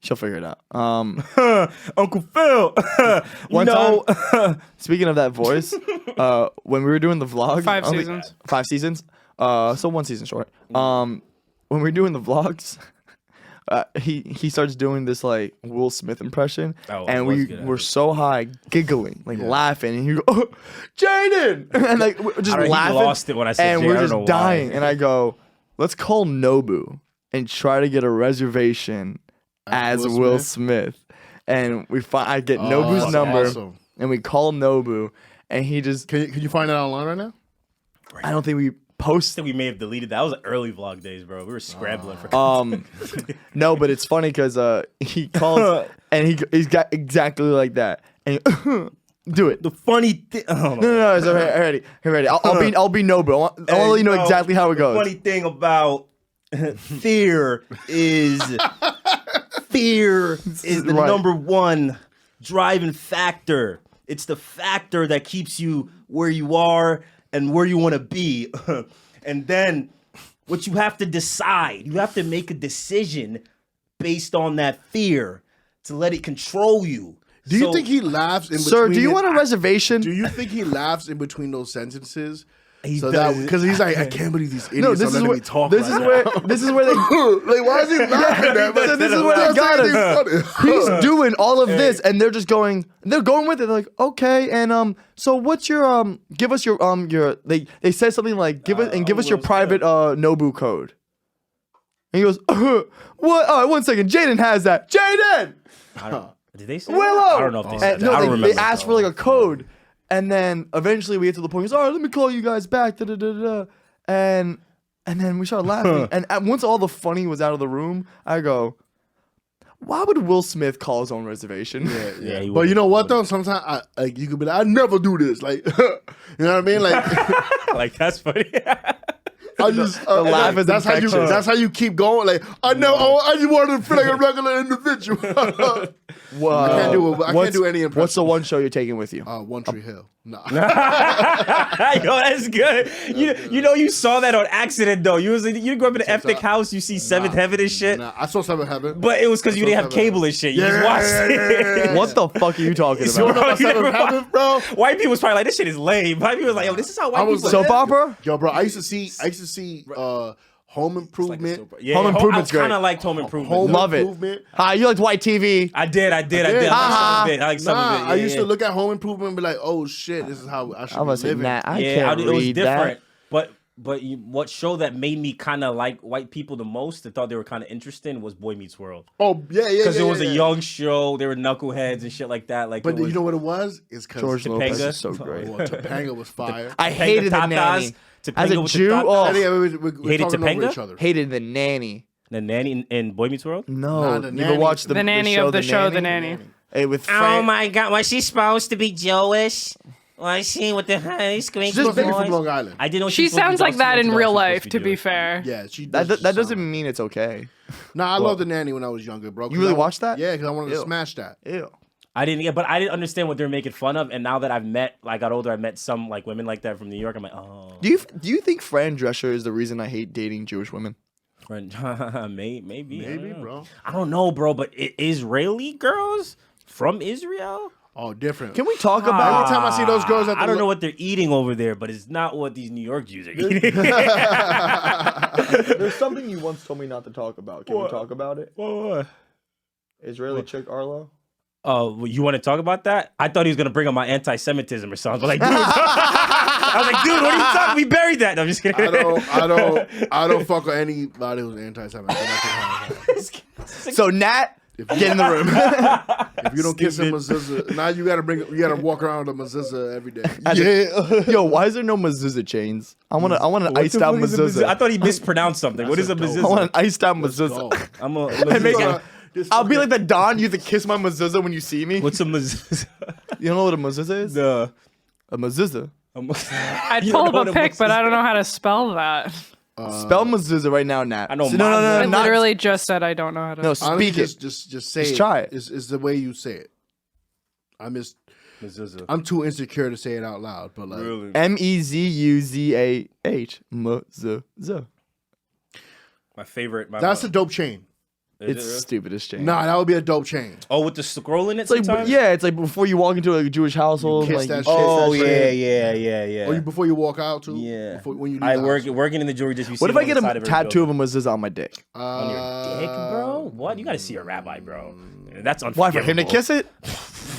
S3: She'll figure it out.
S1: Uncle Phil.
S3: One time, speaking of that voice, when we were doing the vlog,
S4: 5
S3: I don't think-
S4: seasons.
S3: 5 seasons. So 1 season short. When we were doing the vlogs, he starts doing this like Will Smith impression,
S1: Oh,
S3: and
S1: he was
S3: we
S1: good at
S3: were
S1: it.
S3: so high, giggling, like laughing, and he go, oh, Jaden, and like we're just
S1: I don't know, he
S3: laughing.
S1: lost it when I said
S3: and
S1: Jay, I
S3: we're
S1: don't
S3: just
S1: know why.
S3: dying. And I go, let's call Nobu and try to get a reservation as Will Smith. And I get Nobu's
S2: that's
S3: number,
S2: awesome.
S3: and we call Nobu, and he just.
S2: Can you find it online right now?
S3: I don't think we
S1: I
S3: posted.
S1: think we may have deleted that. That was early vlog days, bro. We were scrambling for.
S3: No, but it's funny because he calls and he's got exactly like that, and he, do it.
S1: The funny thing.
S3: No, it's already. I'll be Nobu. I want to let you know exactly how it goes.
S1: Funny thing about fear is the
S3: Right.
S1: number one driving factor. It's the factor that keeps you where you are and where you want to be. And then what you have to decide, you have to make a decision based on that fear to let it control you.
S2: Do you think he laughs in between?
S3: Sir, do you want a reservation?
S2: Do you think he laughs in between those sentences So that because he's like, I can't believe these idiots
S3: No, this
S2: are
S3: is
S2: letting
S3: where
S2: me talk.
S3: this is where they.
S2: like, why is he laughing at me?
S3: So this is where they got us. He's doing all of this, and they're just going. They're going with it. They're like, okay, and so what's your give us your They said something like give us your private Nobu code. And he goes, what? All right, 1 second. Jaden has that. Jaden.
S1: Did they say
S3: Willow.
S1: that? I don't know if they said that. I don't remember.
S3: They asked for like a code, and then eventually we get to the point. He goes, all right, let me call you guys back. Da, da, da, da. And then we started laughing. And once all the funny was out of the room, I go, why would Will Smith call his own reservation?
S1: Yeah,
S2: But you know what though? Sometimes you could be like, I never do this. Like, you know what I mean? Like,
S1: like that's funny.
S2: I just
S3: The laugh is
S2: that's how you
S3: infectious.
S2: that's how you keep going. Like, I just wanted to feel like a regular individual.
S3: Well,
S2: I can't do it. I can't do any impression.
S3: What's the one show you're taking with you?
S2: One Tree Hill. Nah.
S1: Yo, that's good. You know you saw that on accident though. You grew up in an ethnic house. You see Seventh Heaven and shit.
S2: Nah, I saw Seventh Heaven.
S1: But it was because you didn't have cable and shit. You just watched it.
S3: What the fuck are you talking
S2: You don't know
S3: about?
S2: about Seventh Heaven, bro?
S1: White people was probably like, this shit is lame. White people was like, yo, this is how white
S2: was
S1: people
S3: Soap opera?
S2: Yo, bro, I used to see Home Improvement.
S1: Yeah,
S3: Home Improvement's
S1: I kind
S3: great.
S1: of liked Home Improvement.
S2: Home
S3: Love it.
S2: Improvement.
S3: Hi, you liked white TV.
S1: I did. I
S2: did.
S1: like some of it. I like some
S2: Nah,
S1: of it. Yeah,
S2: I used
S1: yeah.
S2: to look at Home Improvement and be like, oh shit, this is how I should
S3: I'm
S2: be
S3: gonna say,
S2: living.
S3: nah, I
S1: Yeah,
S3: can't
S1: it was
S3: read
S1: different.
S3: that.
S1: But what show that made me kind of like white people the most, I thought they were kind of interesting, was Boy Meets World.
S2: Oh, yeah.
S1: Because it was a young show. They were knuckleheads and shit like that. Like,
S2: But
S1: it was,
S2: you know what it was? It's because
S3: George Lopez
S1: Topanga?
S3: is so great.
S2: Topanga was fire.
S3: I hated the
S1: Tatas,
S3: nanny.
S1: Topanga
S3: As a
S1: with the
S3: Jew,
S1: tatas.
S3: oh,
S2: We're
S1: Hated
S2: talking over
S1: Topanga?
S2: each other.
S3: hated the nanny.
S1: The nanny in Boy Meets World.
S3: No,
S2: Nah, the
S3: you
S2: nanny.
S3: ever watch
S4: The nanny of the show, The Nanny.
S3: Hey, with
S1: Oh
S3: Freid.
S1: my God! Was she supposed to be Jewish? Was she with the honey screaming?
S2: She's supposed to be from Long Island.
S1: I didn't know
S4: She
S1: was supposed to be
S4: sounds like that in
S1: Jewish.
S4: real
S1: She was
S4: life,
S1: supposed
S4: to be
S1: Jewish.
S4: fair.
S2: Yeah, she
S3: That
S2: does
S3: doesn't
S2: sound-
S3: mean it's okay.
S2: Nah, I loved the nanny when I was younger, bro.
S3: You really watched that?
S2: Yeah, because I wanted to
S3: Ew.
S2: smash that.
S3: Ew.
S1: I didn't understand what they're making fun of. And now that I got older, I met some like women like that from New York. I'm like, oh,
S3: Do you think Fran Drescher is the reason I hate dating Jewish women?
S1: maybe,
S2: bro.
S1: I don't know, bro. But Israeli girls from Israel.
S2: Oh, different.
S3: Can we talk about?
S2: Every time I see those girls at the
S1: I don't know what they're eating over there, but it's not what these New York Jews are eating.
S3: There's something you once told me not to talk about. Can we talk about it?
S1: What?
S3: Israeli chick Arlo.
S1: Oh, you want to talk about that? I thought he was gonna bring up my anti-Semitism or something. But like, dude, I was like, dude, what are you talking? We buried that. No, I'm just kidding.
S2: I don't fuck with anybody who's anti-Semitic.
S3: So Nat, get in the room.
S2: If you don't kiss a mezuzah, now you gotta walk around with a mezuzah every day.
S3: Yo, why is there no mezuzah chains? I want an iced out mezuzah.
S1: I thought he mispronounced something. What is a
S3: I
S1: mezuzah?
S3: want an iced out
S2: Go.
S3: mezuzah.
S1: I'm a
S3: And make
S1: mezuzah.
S3: it- I'll be like the Don. You have to kiss my mezuzah when you see me.
S1: What's a mezuzah?
S3: You don't know what a mezuzah is?
S1: The
S3: A mezuzah.
S4: I'd pull up a pic, but I don't know how to spell that.
S3: Spell mezuzah right now, Nat.
S1: I know
S3: So, no,
S4: I
S3: not-
S4: literally just said I don't know how to.
S3: No,
S2: Honestly,
S3: speak it.
S2: just say
S3: Just
S2: it.
S3: try it.
S2: Is the way you say it.
S1: mezuzah.
S2: I'm too insecure to say it out loud, but like
S1: Really?
S3: Mezuzah. Mezuzah.
S1: My favorite.
S2: that's a dope chain.
S3: It's stupid as chain.
S2: Nah, that would be a dope chain.
S1: Oh, with the scroll in it
S3: It's like
S1: sometimes?
S3: yeah, it's like before you walk into a Jewish household.
S2: kiss
S3: like,
S2: that
S3: you
S2: shit.
S1: Oh,
S3: kiss that shit.
S1: yeah.
S2: Or before you walk out too.
S1: Yeah.
S2: When you leave
S1: I
S2: the
S1: work
S2: house.
S1: working in the jewelry district.
S3: What if I get a tattoo of a mezuzah on my dick?
S1: on your dick, bro? What? You gotta see a rabbi, bro. That's
S3: Why,
S1: unforgivable.
S3: for him to kiss it?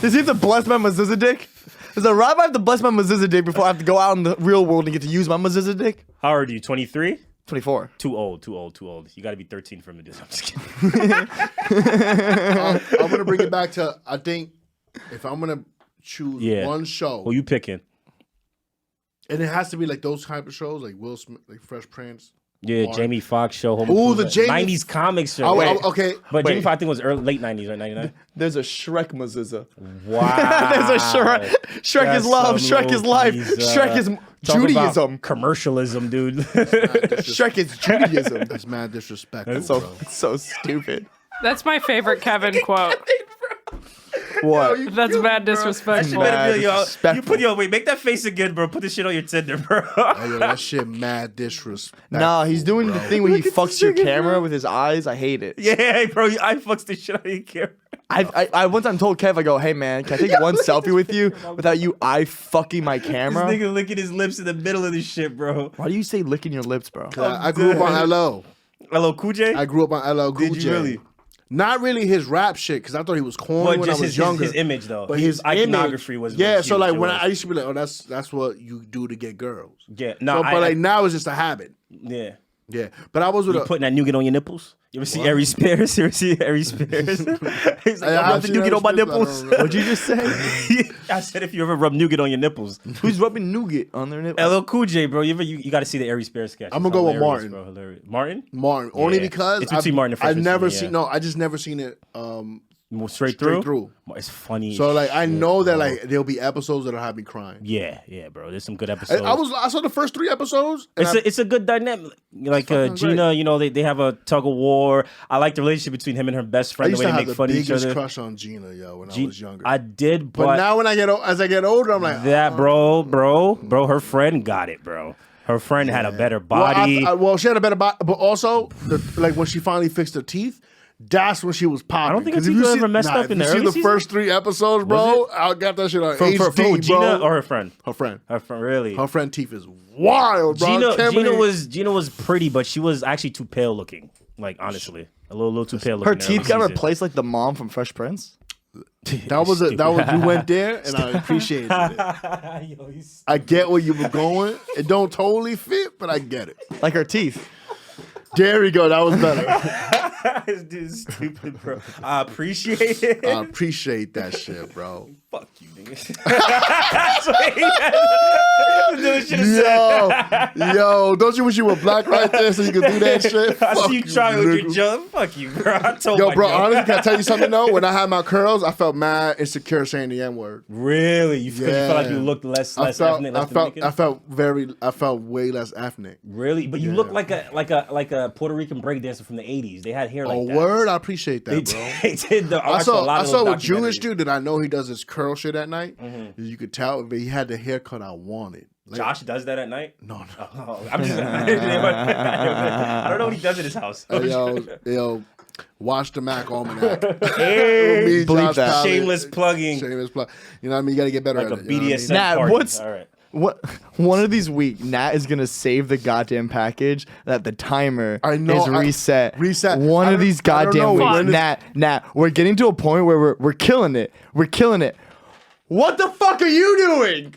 S3: Does he have to bless my mezuzah dick? Does a rabbi have to bless my mezuzah dick before I have to go out in the real world and get to use my mezuzah dick?
S1: How old are you? 23?
S3: 24.
S1: Too old. You gotta be 13 for him to do something. I'm just kidding.
S2: I'm gonna bring it back to. I think if I'm gonna choose
S1: Yeah.
S2: one show,
S1: Who you picking?
S2: and it has to be like those type of shows, like Will Smith, like Fresh Prince.
S1: Yeah, Jamie Foxx show. Home
S2: Ooh, the
S1: Improvement.
S2: Jamie-
S1: 90s comics show.
S2: Okay,
S1: But Jamie
S3: wait.
S1: Foxx, I think was late 90s, right? 99?
S3: There's a Shrek mezuzah.
S1: Wow.
S3: There's a Shrek. Shrek
S1: That's
S3: is love.
S1: some
S3: Shrek is life.
S1: Loki's,
S3: Shrek is
S1: Talk about
S3: Judaism.
S1: commercialism, dude.
S3: Shrek is Judaism.
S2: that's mad disrespectful.
S3: It's so
S2: bro.
S3: it's so stupid.
S4: That's my favorite Kevin quote.
S3: What?
S4: That's bad
S1: That
S4: disrespectful.
S1: shit better be, yo. You
S3: Disrespectful.
S1: wait, make that face again, bro. Put this shit on your Tinder, bro.
S2: Hey, yo, that shit mad disrespectful.
S3: Nah, he's doing the
S2: bro.
S3: thing where he fucks your camera with his eyes. I hate it.
S1: Yeah, bro. I fucks this shit on your camera.
S3: I once time told Kev, I go, hey man, can I take one selfie with you without you eye fucking my
S1: This
S3: camera?
S1: nigga licking his lips in the middle of this shit, bro.
S3: Why do you say licking your lips, bro?
S2: I grew up on LL.
S1: Hello, Cool J?
S2: I grew up on LL Cool
S1: Did
S2: J.
S1: you really?
S2: Not really his rap shit, because I thought he was corny
S1: Well,
S2: when I
S1: just
S2: was younger.
S1: his image, though.
S2: But
S1: His
S2: his
S1: iconography
S2: image,
S1: was
S2: yeah.
S1: was
S2: So
S1: huge.
S2: like
S1: It
S2: when
S1: was.
S2: I used to be like, oh, that's what you do to get girls.
S1: Yeah, no,
S2: So, but like now it's just a habit.
S1: yeah.
S2: Yeah, but I was with
S1: You
S2: a.
S1: putting that nougat on your nipples? You ever see Ari Spears? You ever see Ari Spears? He's like, I'm rubbing nougat on my nipples.
S3: What'd you just say?
S1: I said if you ever rub nougat on your nipples.
S3: Who's rubbing nougat on their nipples?
S1: LL Cool J, bro. You got to see the Ari Spears sketch.
S2: I'm
S1: It's
S2: gonna go with
S1: hilarious,
S2: Martin.
S1: Bro, hilarious. Martin?
S2: Martin, only
S1: Yeah.
S2: because
S1: It's between Martin and
S2: I've
S1: Fresh
S2: never
S1: Prince,
S2: seen.
S1: yeah.
S2: No, I just never seen it.
S1: Straight
S2: Straight
S1: through?
S2: through.
S1: It's funny.
S2: So
S1: as
S2: like I
S1: shit,
S2: know that
S1: bro.
S2: like there'll be episodes that'll have me crying.
S1: Yeah, bro. There's some good episodes.
S2: I saw the first 3 episodes. And
S1: It's a good dynamic. Like
S2: fucking
S1: Gina,
S2: great.
S1: you know, they have a tug of war. I like the relationship between him and her best
S2: I
S1: friend. The
S2: used
S1: way
S2: to
S1: they
S2: have
S1: make
S2: the
S1: fun of each
S2: biggest
S1: other.
S2: crush on Gina, yo, when I was younger.
S1: I did,
S2: but now when as I get older, I'm like
S1: that, bro, her friend got it, bro. Her friend had a better body.
S2: Well, she had a better body, but also like when she finally fixed her teeth. That's when she was popping.
S1: I don't think her
S2: 'Cause if
S1: teeth
S2: you
S1: were
S2: see-
S1: ever messed
S2: nah,
S1: up in
S2: if
S1: the
S2: you
S1: early
S2: see the first 3 episodes, bro, I got that shit on
S1: for
S2: HD,
S1: who, Gina
S2: bro.
S1: or her friend?
S2: Her friend.
S1: Her friend, really?
S2: Her friend teeth is wild, bro.
S1: Gina was pretty, but she was actually too pale looking. Like honestly, a little too pale looking.
S3: Her
S1: in the early
S3: teeth got
S1: season.
S3: replaced like the mom from Fresh Prince.
S2: That was you went there, and I appreciated it.
S1: Yo, he's
S2: I get where you were going. It don't totally fit, but I get it.
S3: Like her teeth.
S2: There we go. That was better.
S1: this dude's stupid, bro. I appreciate it.
S2: I appreciate that shit, bro.
S1: Fuck you, nigga. That's what he should have said.
S2: Yo, don't you wish you were black right there so you could do that shit?
S1: I
S2: Fuck
S1: see you trying with your
S2: nigga.
S1: jump. Fuck you, bro. I told
S2: Yo,
S1: my
S2: bro,
S1: girl.
S2: honestly, can I tell you something though? When I had my curls, I felt mad insecure saying the N-word.
S1: Really? You felt like you
S2: Yeah.
S1: looked less
S2: I felt,
S1: ethnic, less
S2: I felt,
S1: Dominican?
S2: I felt way less ethnic.
S1: Really? But you look like a Puerto Rican breakdancer from the 80s. They had hair like
S2: Oh,
S1: that.
S2: word, I appreciate that,
S1: They
S2: bro.
S1: They did.
S2: I saw a
S1: Jewish
S2: Jewish dude that I know he does his curl shit at night.
S1: Mm-hmm.
S2: You could tell, but he had the haircut I wanted. Like,
S1: Josh does that at night?
S2: No.
S1: Oh, I'm just. I don't know what he does in his house.
S2: Yo, watch the Mac Almanac.
S1: Hey,
S2: Me, Josh
S3: that.
S2: Pallet.
S1: Shameless plugging.
S2: Shameless plug. You know what I mean? You got to get better
S1: Like a
S2: at it. You know what I mean?
S1: BDSM
S3: Nah,
S1: party.
S3: what's-
S1: All right.
S3: What one of these weeks, Nat is gonna save the goddamn package that the timer
S2: I know,
S3: is reset.
S2: reset.
S3: One
S2: I
S3: of
S2: don't-
S3: these
S2: I don't know
S3: goddamn
S2: when
S3: weeks.
S2: is-
S3: Nat, we're getting to a point where we're killing it. We're killing it. What the fuck are you doing?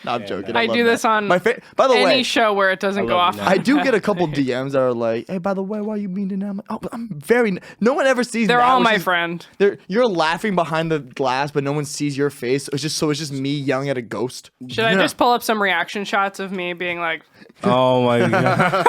S3: No, I'm joking.
S4: I
S3: love
S4: do
S3: Nat.
S4: this on
S3: by the
S4: any
S3: way.
S4: show where it doesn't go
S1: love
S4: off.
S1: you,
S4: my
S3: I do
S4: head.
S3: get a couple DMs that are like, "Hey, by the way, why are you mean to Nat?" I'm like, "Oh, I'm very." No one ever sees.
S4: They're
S3: Nat
S4: all
S3: when
S4: my
S3: she's-
S4: friend.
S3: You're laughing behind the glass, but no one sees your face. It's just me yelling at a ghost.
S4: Should I just pull up some reaction shots of me being like,
S1: Oh my god.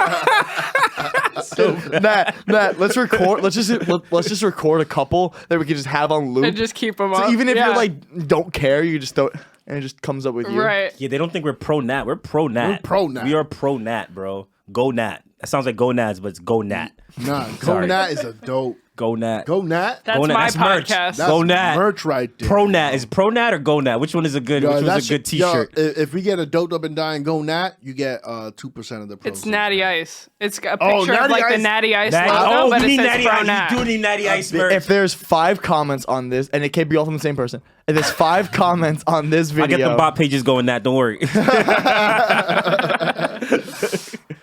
S3: Nat, let's record. Let's just record a couple that we can just have on loop.
S4: and just keep them
S3: So
S4: up?
S3: even if
S4: Yeah.
S3: you're like don't care, you just don't, and it just comes up with you.
S4: right.
S1: Yeah, they don't think we're pro Nat. We're pro Nat.
S2: We're pro Nat.
S1: We are pro Nat, bro. Go Nat. That sounds like go Nats, but it's go Nat.
S2: Nah, Go
S1: Sorry.
S2: Nat is a dope.
S1: Go Nat.
S2: Go Nat.
S4: That's
S1: Go Nat.
S4: my
S1: That's merch.
S4: podcast.
S2: That's
S1: Go Nat.
S2: merch right there.
S1: Pro Nat. Is Pro Nat or Go Nat? Which one is a good?
S2: Yo,
S1: which
S2: that
S1: one's a good
S2: shit- yo,
S1: T-shirt?
S2: if we get a doped up and dying Go Nat, you get 2% of the proceeds.
S4: It's Natty Ice. It's a picture
S2: Oh,
S4: of
S2: Natty
S4: like the
S2: Ice.
S4: Natty Ice
S1: Natty-
S4: logo, but
S1: you
S4: it
S1: need
S4: says
S1: Natty
S4: Pro
S1: Ice.
S4: Nat.
S1: You do need Natty Ice merch.
S3: If there's 5 comments on this, and it can't be all from the same person. If there's 5 comments on this video,
S1: I get the bot pages going, Nat. Don't worry.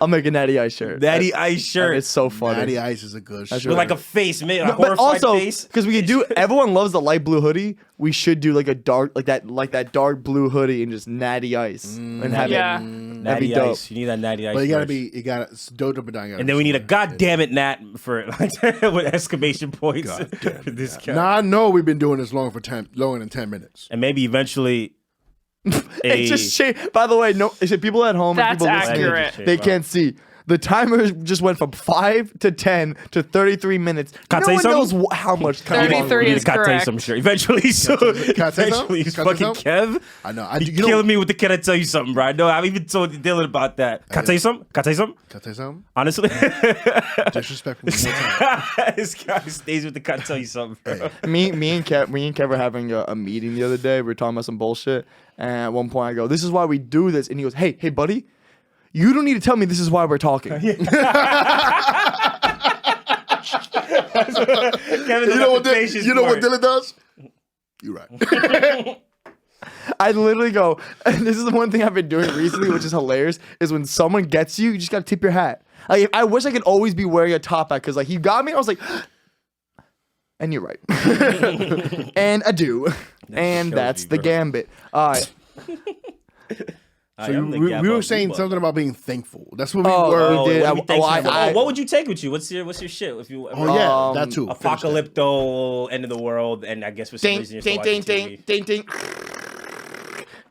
S3: I'll make a Natty Ice shirt.
S1: Natty Ice shirt.
S3: It's so funny.
S2: Natty Ice is a good shirt.
S1: With like a face, man. A
S3: But
S1: horrified
S3: also,
S1: face.
S3: because we could do, everyone loves the light blue hoodie. We should do like a dark, like that dark blue hoodie and just Natty Ice and have
S4: Yeah.
S3: it.
S1: Natty
S3: dope.
S1: Ice. You need that Natty Ice.
S2: But
S1: merch.
S2: you gotta it's doped up and dying.
S1: And then we need a goddamn it Nat for with exclamation points for this guy.
S2: Now I know we've been doing this longer than 10 minutes.
S1: And maybe eventually.
S3: It's just Shayne. By the way, no, people at home and
S4: That's
S3: people listening,
S4: accurate.
S3: they can't see. The timer just went from 5 to 10 to 33 minutes.
S1: Can I
S3: No
S1: tell you
S3: one knows
S1: something?
S3: how much time.
S4: 33 is
S1: Can I tell you
S4: correct.
S1: some shit? Eventually, so
S2: Can I say something?
S1: eventually,
S2: Can I say
S1: fucking
S2: something?
S1: Kev.
S2: I know.
S1: You killing me with the can I tell you something, bro? I know. I've even told Dylan about that. Can I tell you something? Can I tell you something?
S2: Can I tell you something?
S1: Honestly,
S2: Disrespectful one more time.
S1: this guy stays with the can I tell you something, bro.
S3: me and Kev were having a meeting the other day. We were talking about some bullshit, and at one point I go, "This is why we do this," and he goes, "Hey, buddy, you don't need to tell me this is why we're talking."
S1: Kevin,
S2: You know what Dylan does? You're right.
S3: I literally go, and this is the one thing I've been doing recently, which is hilarious, is when someone gets you, you just gotta tip your hat. Like, I wish I could always be wearing a top hat, because like he got me, I was like, and you're right. And I do. And
S1: shows
S3: that's
S1: you,
S3: the
S1: bro.
S3: gambit. All right.
S2: So we were saying something about being thankful. That's what we
S3: Oh,
S2: were.
S3: we did.
S1: What would you take with you? What's your shit? If you
S2: Oh yeah, that too. Finish that.
S1: apocalypto, end of the world, and I guess for some
S3: Ding,
S1: reason you're
S3: ding,
S1: still
S3: ding,
S1: watching
S3: ding,
S1: TV.
S3: ding, ding.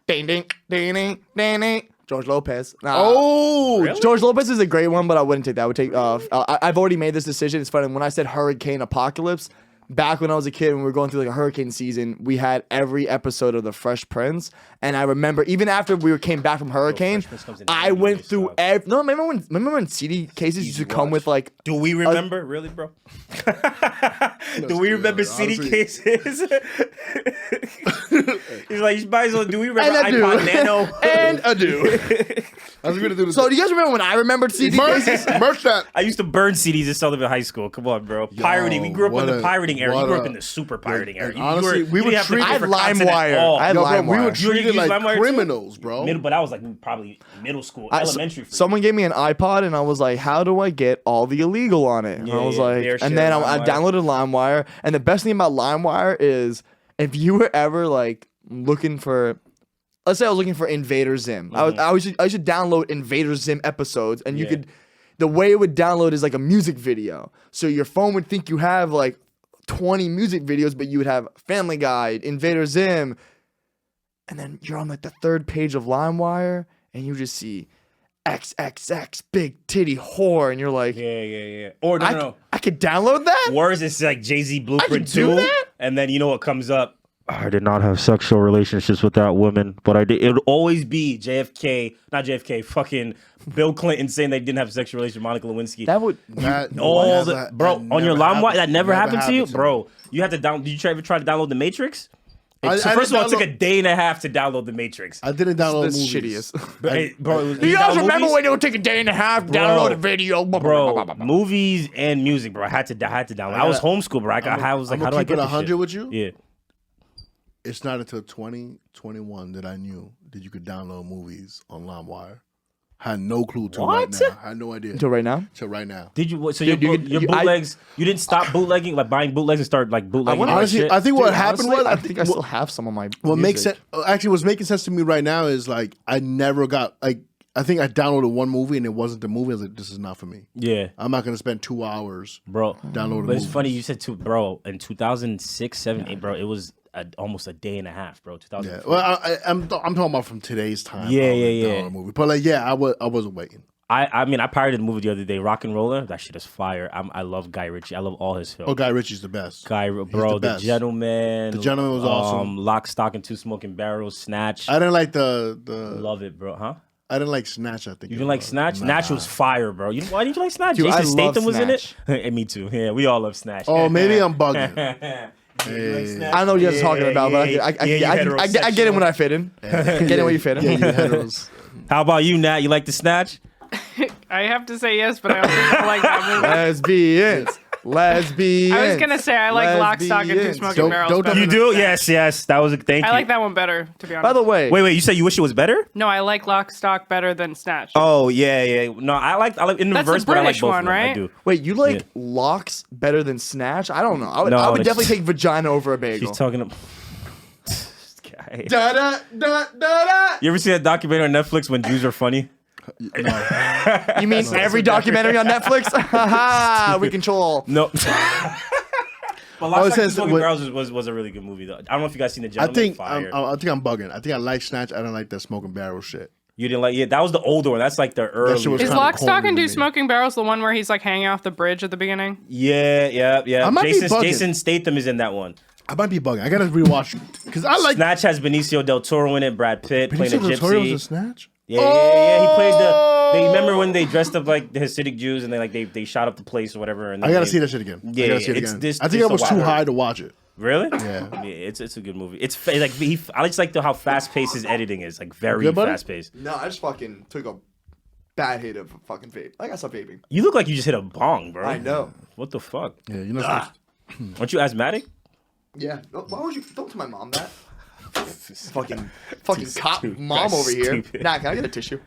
S3: Ding, ding, ding, ding, ding, ding. George Lopez. Nah.
S2: Oh,
S1: Really?
S3: George Lopez is a great one, but I wouldn't take that. I would take. I've already made this decision. It's funny when I said hurricane apocalypse. Back when I was a kid, when we were going through like a hurricane season, we had every episode of The Fresh Prince, and I remember even after we came back from hurricane,
S1: Fresh Prince comes in
S3: I
S1: handy
S3: went
S1: with
S3: through
S1: stuff.
S3: no. Remember when CD cases used to come
S1: watch.
S3: with like.
S1: Do we remember? Really, bro? Do we remember CD
S2: honestly.
S1: cases? He's like, you might as well. Do we remember
S3: And I do.
S1: iPod Nano?
S2: and I do. I was gonna do this.
S3: So do you guys remember when I remembered CD cases?
S2: merch that.
S1: I used to burn CDs and sell them in high school. Come on, bro. Pirating. We grew up in the pirating era. You grew up in the super pirating era.
S2: and honestly, we were treated-
S3: I had
S1: for content at
S3: LimeWire.
S1: all.
S3: I had
S2: Yo, bro, we were
S3: LimeWire.
S1: You
S2: treated
S1: use
S2: like
S1: LimeWire too?
S2: criminals, bro.
S1: But I was like probably middle school, elementary. For
S3: Someone gave me an iPod and I was like, how do I get all the illegal on it? And I
S1: Yeah,
S3: was
S1: yeah,
S3: like,
S1: their
S3: and
S1: shit,
S3: then I
S1: LimeWire.
S3: downloaded LimeWire. And the best thing about LimeWire is if you were ever like looking for, let's say I was looking for Invader Zim. I should download Invader Zim episodes and you
S1: Yeah.
S3: could, the way it would download is like a music video. So your phone would think you have like 20 music videos, but you would have Family Guy, Invader Zim. And then you're on like the third page of LimeWire and you just see XXX big titty whore and you're like,
S1: yeah. Or no.
S3: I could download that?
S1: Worse, it's like Jay-Z Blueprint
S3: do
S1: 2.
S3: that?
S1: And then you know what comes up? I did not have sexual relationships with that woman, but I did. It would always be not JFK, fucking Bill Clinton saying they didn't have sexual relations with Monica Lewinsky.
S3: That would
S1: Bro, on your LimeWire, that never happened to you?
S2: me.
S1: Bro, you had to download. Did you ever try to download The Matrix?
S2: I
S1: First of all, it took a
S2: didn't
S1: day and a half to download The Matrix.
S2: I didn't download
S3: that's
S2: movies.
S3: shittiest.
S1: Bro, it was,
S3: You guys
S1: download
S3: remember
S1: movies?
S3: when it would take a day and a half to download a video?
S1: Bro, movies and music, bro. I had to download. I was homeschooled, bro. I was like, how do I
S2: keep
S1: get
S2: it
S1: this
S2: 100
S1: shit?
S2: with you?
S1: Yeah.
S2: It's not until 2021 that I knew that you could download movies on LimeWire. Had no clue till right
S1: What?
S2: now. I had no idea
S3: Until right now?
S2: till right now.
S1: Did you? So
S3: Dude,
S1: your bootlegs? You didn't stop bootlegging, like buying bootlegs and start like bootlegging. your
S2: Honestly,
S1: shit?
S2: I think what
S3: Dude,
S2: happened
S3: honestly,
S2: was
S3: I think I still have some of my
S2: what makes
S3: music.
S2: sense. Actually, what's making sense to me right now is like I never got like I think I downloaded one movie and it wasn't the movie. I was like, this is not for me.
S1: Yeah,
S2: I'm not gonna spend 2 hours
S1: bro.
S2: downloading.
S1: But it's
S2: movies.
S1: funny you said bro. In 2006, 7, 8, bro. It was almost a day and a half, bro. 2000.
S2: Yeah. Well, I'm talking about from today's time.
S1: Yeah,
S2: I would
S1: yeah.
S2: download a movie. But like, yeah, I wasn't waiting.
S1: I mean, I pirated the movie the other day, Rock and Roller. That shit is fire. I love Guy Ritchie. I love all his films.
S2: Oh, Guy Ritchie's the best.
S1: Bro,
S2: the
S1: the
S2: best.
S1: Gentleman.
S2: The Gentleman was awesome.
S1: Lock, Stock, and Two Smoking Barrels. Snatch.
S2: I didn't like the.
S1: Love it, bro. Huh?
S2: I didn't like Snatch. I think
S1: You didn't like Snatch?
S2: Nah.
S1: Snatch was fire, bro. Why didn't you like Snatch?
S3: Dude, I
S1: Jason
S3: love
S1: Statham was in it.
S3: Snatch.
S1: Hey, me too. Yeah, we all love Snatch.
S2: Oh, maybe I'm bugging.
S1: Hey.
S3: I know what you're talking about, but I get it when I fit in. Get it when you fit in.
S2: Yeah, you heteros.
S1: How about you, Nat? You like the Snatch?
S4: I have to say yes, but I also don't like that movie.
S3: Lesbians.
S4: I was gonna say I like Lock, Stock, and Two
S3: Lesbians.
S4: Smoking
S2: Don't-
S4: Barrels.
S2: don't-
S4: better
S1: You
S4: than
S1: do?
S4: Snatch.
S1: Yes. That was a thank you.
S4: I like that one better, to be honest.
S3: By the way,
S1: Wait. You said you wish it was better?
S4: No, I like Lock, Stock better than Snatch.
S1: Oh yeah. No, I like in
S4: That's the
S1: reverse, but I like
S4: British
S1: both
S4: one,
S1: of them. I
S4: right?
S1: do.
S3: wait, you like
S1: Yeah.
S3: locks better than Snatch? I don't know. I would
S1: No, it's-
S3: definitely take vagina over a bagel.
S1: She's talking about. This guy.
S3: Da da da da da.
S1: You ever see that documentary on Netflix when Jews are funny?
S3: You mean every documentary on Netflix? Haha, we control.
S1: No. But Lock,
S2: it
S1: Stock, and Two
S2: says
S1: Smoking
S2: what-
S1: Barrels was a really good movie though. I don't know if you guys seen the
S2: I
S1: Gentleman.
S2: think
S1: Fire.
S2: I think I'm bugging. I think I like Snatch. I don't like that smoking barrel shit.
S1: You didn't like it? That was the older one. That's like the early.
S2: shit was
S4: Is
S2: kinda
S4: Lock, Stock,
S2: corny
S4: and
S2: to
S4: Two
S2: me.
S4: Smoking Barrels the one where he's like hanging off the bridge at the beginning?
S1: Yeah.
S2: I might be bugging.
S1: Jason Statham is in that one.
S2: I might be bugging. I gotta rewatch because I like
S1: Snatch has Benicio del Toro in it. Brad Pitt playing a
S2: Benicio del Toro was a
S1: gypsy.
S2: Snatch.
S1: Yeah. He played They remember when they dressed up like the Hasidic Jews and they shot up the place or whatever. And
S2: I gotta
S1: they-
S2: see that shit again.
S1: Yeah,
S2: I gotta see it
S1: it's
S2: again.
S1: this-
S2: I think
S1: it's
S2: I was
S1: a
S2: too
S1: while.
S2: high to watch it.
S1: Really?
S2: Yeah.
S1: It's a good movie. It's like I just like how fast paced his editing is. Like very
S2: Good, buddy?
S1: fast paced.
S3: No, I just fucking took a bad hit of fucking vape. I got some vaping.
S1: You look like you just hit a bong, bro.
S3: I know.
S1: What the fuck?
S2: Yeah, you know.
S1: Aren't you asthmatic?
S3: Yeah. Why would you don't tell my mom that? fucking cop
S1: stupid.
S3: mom
S1: That's
S3: over here.
S1: stupid.
S3: Nah, can I get a tissue?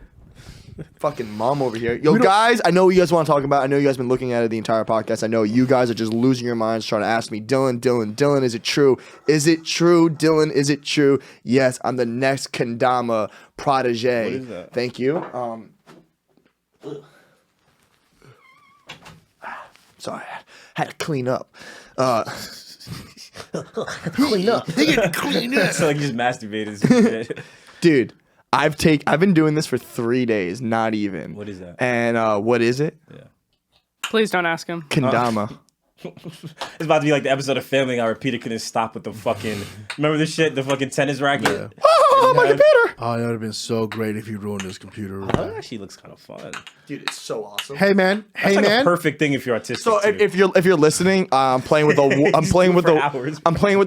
S3: Fucking mom over here. Yo, guys, I know what you guys want to talk about. I know you guys been looking at it the entire podcast. I know you guys are just losing your minds trying to ask me, Dylan, is it true? Is it true, Dylan? Is it true? Yes, I'm the next Kendama protege.
S1: What is that?
S3: Thank you. Sorry, I had to clean up.
S1: Clean up. So like you just masturbated.
S3: Dude, I've been doing this for 3 days, not even.
S1: What is that?
S3: And what is it?
S4: Please don't ask him.
S3: Kendama.
S1: It's about to be like the episode of Family Guy where Peter couldn't stop with the fucking. Remember this shit? The fucking tennis racket.
S3: Oh, my computer!
S2: Oh, it would have been so great if you ruined this computer.
S1: That actually looks kind of fun.
S3: Dude, it's so awesome.
S2: Hey man,
S1: That's like
S2: man.
S1: a perfect thing if you're autistic.
S3: So
S1: too.
S3: if you're listening, I'm playing with I'm playing with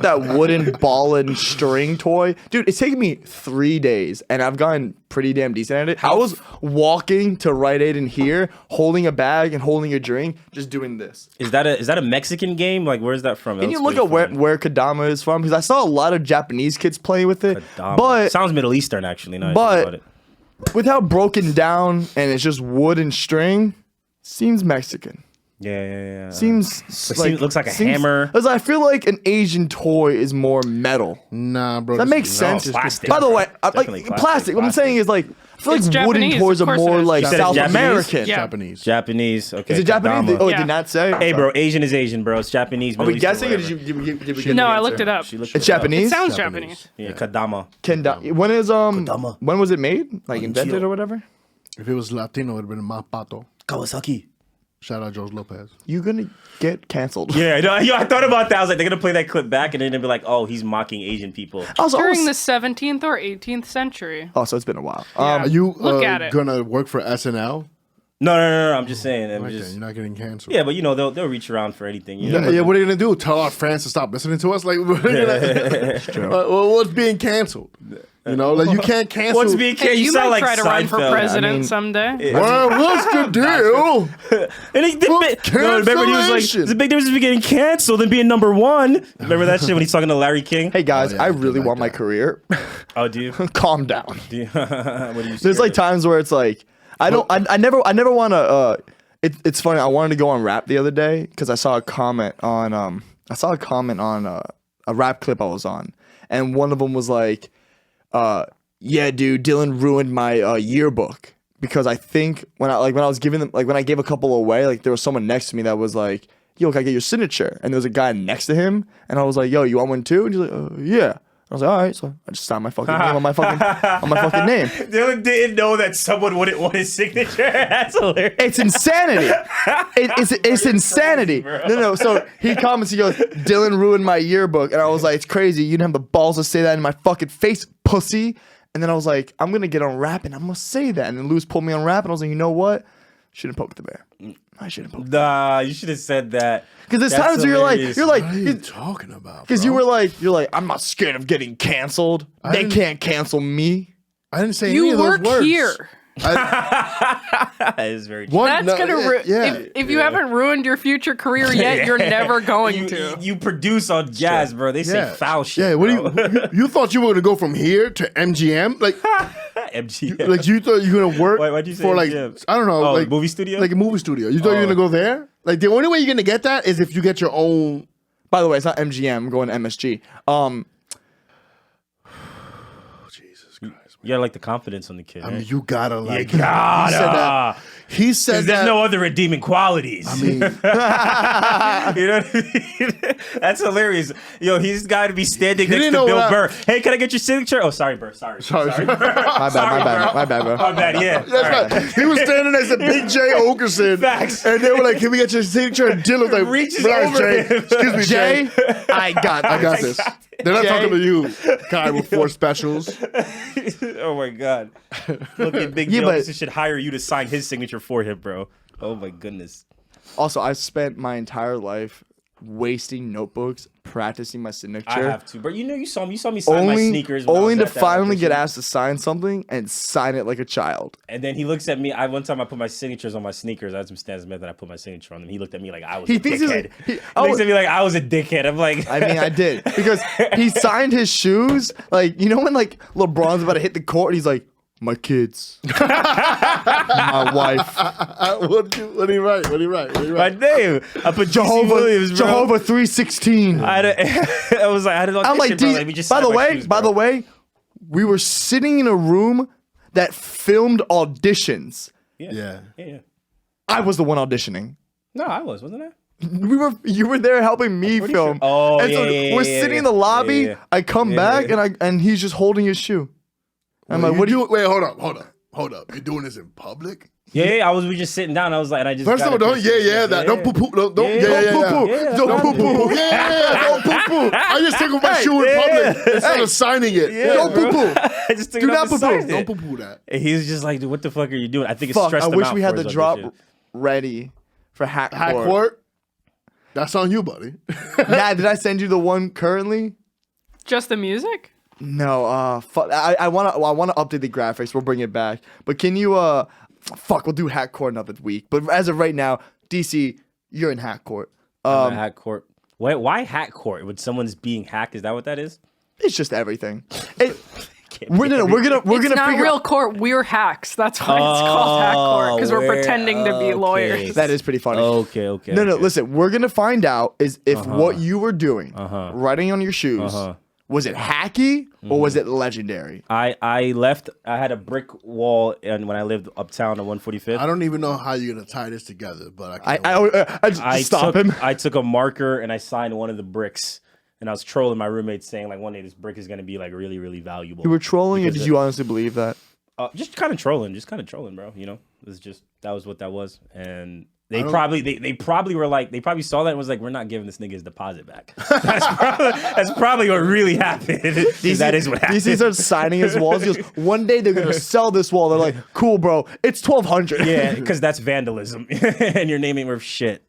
S3: that wooden ball and string toy, dude. It's taken me 3 days, and I've gotten pretty damn decent at it. I was walking to Rite Aid in here, holding a bag and holding a drink, just doing this.
S1: is that a Mexican game? Like where's that from?
S3: Can you look at where Kadama is from? Because I saw a lot of Japanese kids playing with it, but
S1: sounds Middle Eastern actually. No,
S3: but with how broken down and it's just wood and string, seems Mexican.
S1: yeah.
S3: Seems
S1: looks like a hammer.
S3: Because I feel like an Asian toy is more metal.
S2: Nah, bro.
S3: That
S2: this
S3: makes
S2: is-
S3: sense.
S1: No, plastic.
S3: By the way,
S1: Definitely
S3: like plastic. What I'm saying is like I feel
S4: It's
S3: like wooden
S4: Japanese,
S3: toys
S4: of
S3: are
S4: course it
S3: more
S4: is.
S3: like
S1: You said it's
S3: South
S1: Japanese?
S3: American.
S4: Yeah.
S2: Japanese.
S1: Japanese. Okay.
S3: Is it Japanese?
S1: Kadama.
S3: Oh, it
S4: Yeah.
S3: did not say.
S1: Hey, bro, Asian is Asian, bro. It's Japanese.
S3: Are we
S1: Middle Eastern,
S3: guessing or did
S1: whatever.
S3: you did we get
S4: No,
S3: the
S4: I
S3: answer?
S4: looked it up.
S1: She looked
S3: It's
S1: it up.
S3: Japanese.
S4: It sounds
S2: Japanese.
S4: Japanese.
S1: Yeah, Kadama.
S3: When is
S1: Kodama.
S3: when was it made? Like invented or whatever?
S2: If it was Latino, it would have been Mapato.
S1: Kawasaki.
S2: Shout out George Lopez.
S3: You're gonna get canceled.
S1: Yeah, I thought about that. I was like, they're gonna play that clip back, and then they'll be like, "Oh, he's mocking Asian people."
S3: Also,
S4: During the 17th or 18th century.
S3: oh, so it's been a while.
S4: Yeah.
S2: Are you
S4: Look at it.
S2: gonna work for SNL?
S1: No. I'm just saying. I'm
S2: Right then,
S1: just.
S2: you're not getting canceled.
S1: Yeah, but you know they'll reach around for anything. You know?
S2: Yeah, what are you gonna do? Tell our fans to stop listening to us? Like, what are you gonna, well, what's being canceled? You know, like you can't cancel.
S1: What's being
S4: Hey,
S1: you
S4: you
S1: sound
S4: might
S1: like
S4: try to run for
S1: Seinfeld.
S4: president
S3: I mean-
S4: someday.
S2: Well, what's the deal?
S1: And he did remember he was like,
S2: Cancellation.
S1: "There's a big difference between getting canceled and being number one." Remember that shit when he's talking to Larry King?
S3: Hey guys,
S2: Oh, yeah,
S3: I
S2: I did
S3: really
S2: like
S3: want my
S2: that.
S3: career.
S1: Oh, do you?
S3: Calm down.
S1: Do you? What do you?
S3: There's like times where it's like I never want to. It's funny. I wanted to go on rap the other day because I saw a comment on a rap clip I was on, and one of them was like, "Yeah, dude, Dylan ruined my yearbook because I think when I was giving them when I gave a couple away, like there was someone next to me that was like, yo, can I get your signature?" And there was a guy next to him, and I was like, yo, you want one too? And he's like, yeah. I was like, all right, so I just signed my fucking name on my fucking name.
S1: Dylan didn't know that someone wouldn't want his signature. That's hilarious.
S3: It's insanity. It's insanity. No. So he comments, he goes, Dylan ruined my yearbook. And I was like, it's crazy. You didn't have the balls to say that in my fucking face, pussy. And then I was like, I'm going to get on rap and I'm going to say that. And then Luz pulled me on rap and I was like, you know what? Shouldn't poke the bear. I shouldn't poke the bear.
S1: Nah, you should have said that.
S3: Because there's
S1: That's
S3: times where
S1: hilarious.
S3: you're like,
S2: What are you talking about?
S3: because
S2: bro?
S3: you're like, I'm not scared of getting canceled. They
S2: didn't-
S3: can't cancel me.
S2: I didn't say any
S4: You
S2: of those
S4: work
S2: words.
S4: here.
S1: That is very true.
S2: One,
S4: That's gonna
S2: yeah.
S4: if you haven't ruined your future career yet, you're never going to.
S1: You produce on jazz, bro. They say foul shit.
S2: Yeah, what
S1: bro.
S2: do you thought you were gonna go from here to MGM? Like,
S1: MGM.
S2: like you thought you were gonna work
S1: Why'd you say
S2: for like
S1: MGM?
S2: I don't know,
S1: Oh,
S2: like
S1: movie studio?
S2: like a movie studio. You thought you were gonna go there? Like the only way you're gonna get that is if you get your own.
S3: By the way, it's not MGM. I'm going to MSG.
S2: Jesus Christ.
S1: You gotta like the confidence on the kid.
S2: I mean,
S1: right?
S2: you gotta like.
S1: You gotta.
S2: He said
S1: There's
S2: that.
S1: no other redeeming qualities.
S2: I mean,
S1: you know what I mean? That's hilarious. Yo, he's got to be standing next to
S2: didn't know
S1: Bill
S2: what
S1: Burr. Hey, can I get your signature? Oh, sorry, Burr. Sorry.
S2: Sorry.
S3: My bad, bro.
S1: My bad. Yeah.
S2: That's right. He was standing next to Big J Okerson.
S1: Facts.
S2: And they were like, "Can we get your signature?" And Dylan was like,
S1: Reaches
S2: "Relax,
S1: over
S2: Jay.
S1: him.
S2: Excuse me, Jay.
S3: I got
S2: this. They're not
S3: Jay.
S2: talking to you, guy with 4 specials."
S1: Oh my God. Fucking Big
S3: Yeah,
S1: Joe
S3: but-
S1: should hire you to sign his signature for him, bro. Oh my goodness.
S3: Also, I spent my entire life wasting notebooks practicing my signature.
S1: I have to, bro. You saw me sign my sneakers. When I
S3: Only
S1: was
S3: to
S1: at that
S3: finally get
S1: audition.
S3: asked to sign something and sign it like a child.
S1: And then he looks at me. One time I put my signatures on my sneakers. I had some Stan Smith and I put my signature on them. He looked at me like I was
S3: He
S1: a
S3: thinks he's-
S1: dickhead.
S3: he-
S1: He
S3: oh.
S1: looks at me like I was a dickhead. I'm like,
S3: I mean, I did because he signed his shoes. Like, you know when like LeBron's about to hit the court, and he's like, "My kids, my wife,
S2: What did he write?
S1: my name. I put
S3: Jehovah,
S1: Williams, bro.
S3: Jehovah 316."
S1: I was like, I had an audition,
S3: I'm like,
S1: bro.
S3: D-
S1: Let me just
S3: by
S1: sign
S3: the
S1: my
S3: way,
S1: shoes,
S3: by
S1: bro.
S3: the way, we were sitting in a room that filmed auditions.
S2: Yeah.
S1: Yeah.
S3: I was the one auditioning.
S1: No, I wasn't I?
S3: You were there helping me
S1: pretty
S3: film.
S1: sure. Oh,
S3: and so
S1: yeah,
S3: we're
S1: yeah,
S3: sitting
S1: yeah.
S3: in the lobby.
S1: Yeah, yeah.
S3: I come
S1: Yeah,
S3: back
S1: yeah.
S3: and he's just holding his shoe. I'm like, what do you?
S2: Wait, hold up. You're doing this in public?
S1: Yeah, we were just sitting down. I was like, and I just
S2: First of
S1: got
S2: all,
S1: it.
S2: don't poo poo. Don't
S1: Yeah,
S2: yeah,
S1: don't
S2: yeah,
S1: poo-poo.
S2: yeah.
S1: Yeah,
S2: Don't poo poo. Yeah, don't poo poo. I just take off my shoe in public instead of signing it. Don't poo poo.
S1: I just took
S3: Do
S1: it
S3: not
S1: off and
S3: poo-poo.
S1: signed
S2: Don't
S1: it.
S2: poo poo that.
S1: And he was just like, dude, what the fuck are you doing? I think it's
S3: Fuck,
S1: stressed
S3: I
S1: him
S3: wish
S1: out
S3: we
S1: for
S3: had the
S1: his
S3: drop
S1: audition.
S3: ready for hack
S2: Hack
S3: court.
S2: court. That's on you, buddy.
S3: Nah, did I send you the one currently?
S4: Just the music?
S3: No, fuck. I wanna update the graphics. We'll bring it back. But can you fuck? We'll do hack court another week. But as of right now, DC, you're in hack court.
S1: Hack court. Wait, why hack court? When someone's being hacked, is that what that is?
S3: It's just everything.
S1: Can't
S3: We're
S1: be
S3: gonna
S4: It's not
S3: figure.
S4: real court. We're hacks. That's why it's called hack court, because we're
S1: we're-
S4: pretending to be
S1: okay.
S4: lawyers.
S3: That is pretty funny.
S1: Okay.
S3: No,
S1: okay.
S3: listen. We're gonna find out is if what you were doing, writing on your shoes, was it hacky or was it legendary?
S1: I left. I had a brick wall, and when I lived uptown on 145th,
S2: I don't even know how you're gonna tie this together, but I
S3: I just stop him.
S1: I took a marker and I signed one of the bricks, and I was trolling my roommates, saying like one day this brick is gonna be like really, really valuable.
S3: You were trolling, or
S1: Because
S3: did you honestly believe that?
S1: just kind of trolling, bro. You know, that was what that was, and they probably were like, they probably saw that and was like, we're not giving this nigga his deposit back. That's probably what really happened. That is what happened.
S3: DC starts signing his walls. He goes, one day they're gonna sell this wall. They're like, cool, bro. It's $1,200.
S1: Yeah, because that's vandalism, and your name ain't worth shit.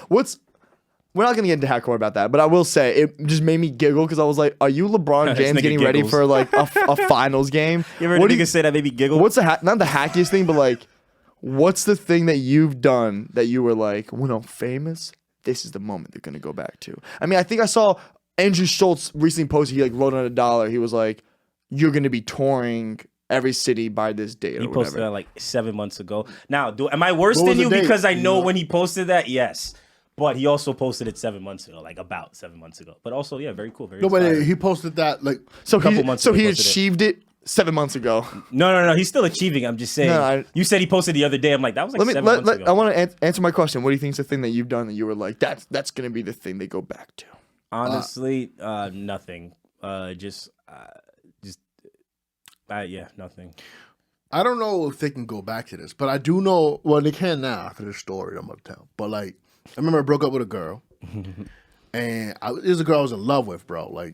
S3: We're not gonna get into hack court about that, but I will say it just made me giggle because I was like, "Are you LeBron
S1: This
S3: James
S1: nigga
S3: getting ready
S1: giggles.
S3: for like a finals game?"
S1: You ever
S3: What
S1: heard
S3: do
S1: niggas say that made me giggle?
S3: What's not the hackiest thing, but like, what's the thing that you've done that you were like, when I'm famous, this is the moment they're gonna go back to? I mean, I think I saw Andrew Schultz recently posted. He like wrote on $1. He was like, "You're gonna be touring every city by this date."
S1: He
S3: or
S1: posted
S3: whatever.
S1: that like 7 months ago. Now, am I worse
S2: What
S1: than
S2: was
S1: you
S2: the date?
S1: because I know
S2: Yeah.
S1: when he posted that? Yes. But he also posted it 7 months ago, like about 7 months ago. But also, yeah, very cool. Very
S2: No, but
S1: inspiring.
S2: he posted that like
S3: So
S1: couple
S3: he
S1: months
S3: so
S1: ago
S3: he
S1: posted it.
S3: achieved it 7 months ago.
S1: No. He's still achieving. I'm just saying.
S3: No,
S1: you said he posted the other day. I'm like, that was like
S3: Let me
S1: 7 months
S3: I
S1: ago.
S3: want to answer my question. What do you think is the thing that you've done that you were like, that's gonna be the thing they go back to?
S1: Honestly, nothing. Yeah, nothing.
S2: I don't know if they can go back to this, but I do know. Well, they can now after this story I'm gonna tell. But like, I remember I broke up with a girl, and it was a girl I was in love with, bro. Like,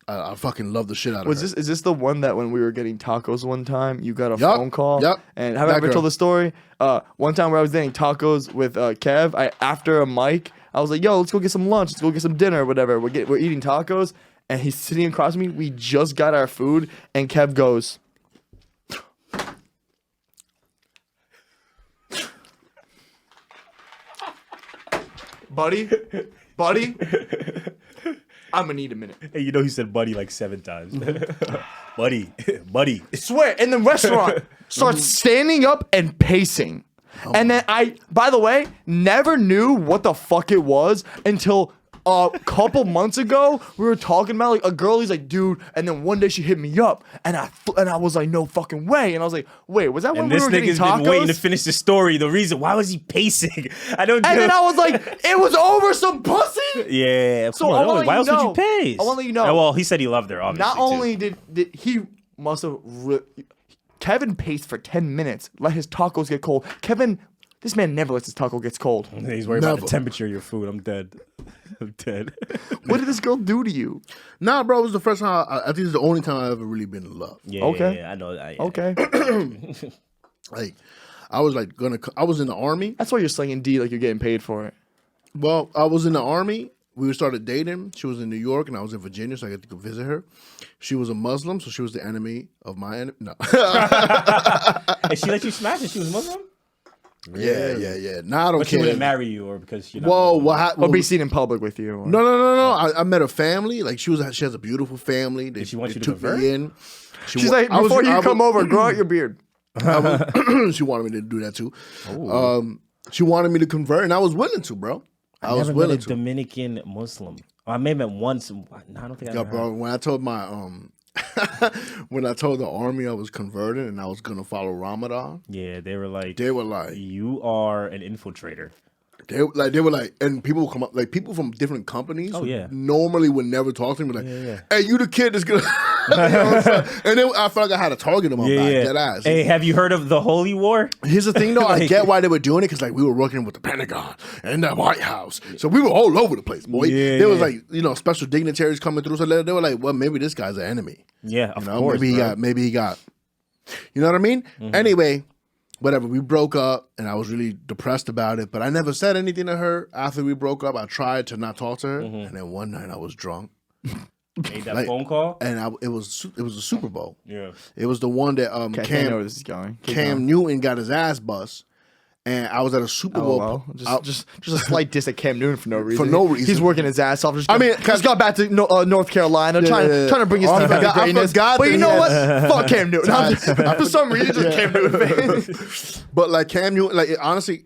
S2: I fucking love the shit out of her.
S3: Is this the one that when we were getting tacos one time, you got a
S2: Yup,
S3: phone call?
S2: yup,
S3: And have I
S2: that
S3: ever
S2: girl.
S3: told the story? One time where I was getting tacos with Kev, after a mic, I was like, "Yo, let's go get some lunch. Let's go get some dinner, or whatever." We're eating tacos, and he's sitting across from me. We just got our food, and Kev goes, "Buddy, I'm gonna need a minute."
S1: Hey, you know he said buddy like 7 times. buddy.
S3: Swear, in the restaurant, starts standing up and pacing. And then I, by the way, never knew what the fuck it was until a couple months ago, we were talking about like a girl. He's like, dude, and then one day she hit me up, and I was like, no fucking way. And I was like, wait, was that when
S1: And
S3: we
S1: this
S3: were getting
S1: nigga's
S3: tacos?
S1: been waiting to finish the story. The reason why was he pacing? I don't.
S3: And then I was like, it was over some pussy.
S1: Yeah.
S3: So
S1: come
S3: I
S1: on,
S3: wanna let
S1: why
S3: you
S1: else would
S3: know-
S1: you pace?
S3: I wanna let you know.
S1: Oh, well, he said he loved her. Obviously.
S3: Not
S1: too.
S3: only did he must have Kevin paced for 10 minutes, let his tacos get cold. Kevin, this man never lets his taco get cold.
S1: He's worried about
S2: Never.
S1: the temperature of your food. I'm dead. I'm dead.
S3: What did this girl do to you?
S2: Nah, bro, it was the first time. I think it's the only time I've ever really been in love.
S1: Yeah,
S3: Okay.
S1: yeah, I know.
S3: Okay.
S2: Like, I was like I was in the army.
S3: That's why you're slinging D like you're getting paid for it.
S2: Well, I was in the army. We started dating. She was in New York, and I was in Virginia, so I got to go visit her. She was a Muslim, so she was the enemy of my enemy. No.
S1: And she let you smash it. She was Muslim.
S2: Yeah. Nah, I don't
S1: But she
S2: care.
S1: wouldn't marry you, or because you know.
S2: Whoa, what happened?
S3: Or be seen in public with you. Or...
S2: No. I met a family. Like she has a beautiful family.
S1: Did she want you to
S2: took
S1: convert?
S2: me in.
S3: She's like, before you come over, grow out your beard.
S2: She wanted me to do that too. She wanted me to convert, and I was willing to, bro. I was
S1: never met
S2: willing
S1: a
S2: to.
S1: Dominican Muslim. I may have met once. No, I don't think I
S2: Yeah,
S1: ever
S2: bro.
S1: heard.
S2: When I told my when I told the army I was converted and I was gonna follow Ramadan,
S1: Yeah, they were like,
S2: you
S1: are an infiltrator.
S2: they were like, and people would come up like people from different companies.
S1: Oh,
S2: who
S1: yeah.
S2: normally would never talk to me. Like,
S1: yeah.
S2: hey, you the kid that's gonna. You know what I'm saying? And then I felt like I had a target on my back. Dead ass.
S1: Hey, have you heard of the Holy War?
S2: Here's the thing, though. I
S1: Like-
S2: get why they were doing it because, like, we were working with the Pentagon and the White House, so we were all over the place, boy.
S1: Yeah,
S2: There was
S1: yeah.
S2: like, special dignitaries coming through, so they were like, well, maybe this guy's an enemy.
S1: Yeah, of
S2: You know,
S1: course.
S2: maybe he got. You know what I mean?
S1: Mm-hmm.
S2: Anyway, whatever. We broke up, and I was really depressed about it. But I never said anything to her after we broke up. I tried to not talk to her, and then one night I was drunk,
S1: Made that
S2: like-
S1: phone call.
S2: and it was a Super Bowl.
S1: Yeah.
S2: It was the one that
S3: Can't know where this is going. Keep
S2: Cam
S3: going.
S2: Newton got his ass bust, and I was at a Super Bowl.
S3: LOL. Just a slight diss at Cam Newton for no reason.
S2: no reason.
S3: He's working his ass off.
S2: Cause-
S3: just got back to North Carolina, trying to bring his
S2: Oh, I
S3: team back to
S2: forgot- I
S3: greatness.
S2: forgot
S3: But
S2: that
S3: you
S2: he
S3: know
S2: had-
S3: what? Fuck Cam Newton. For some reason, just Cam Newton fan.
S2: But like Cam Newton, like honestly,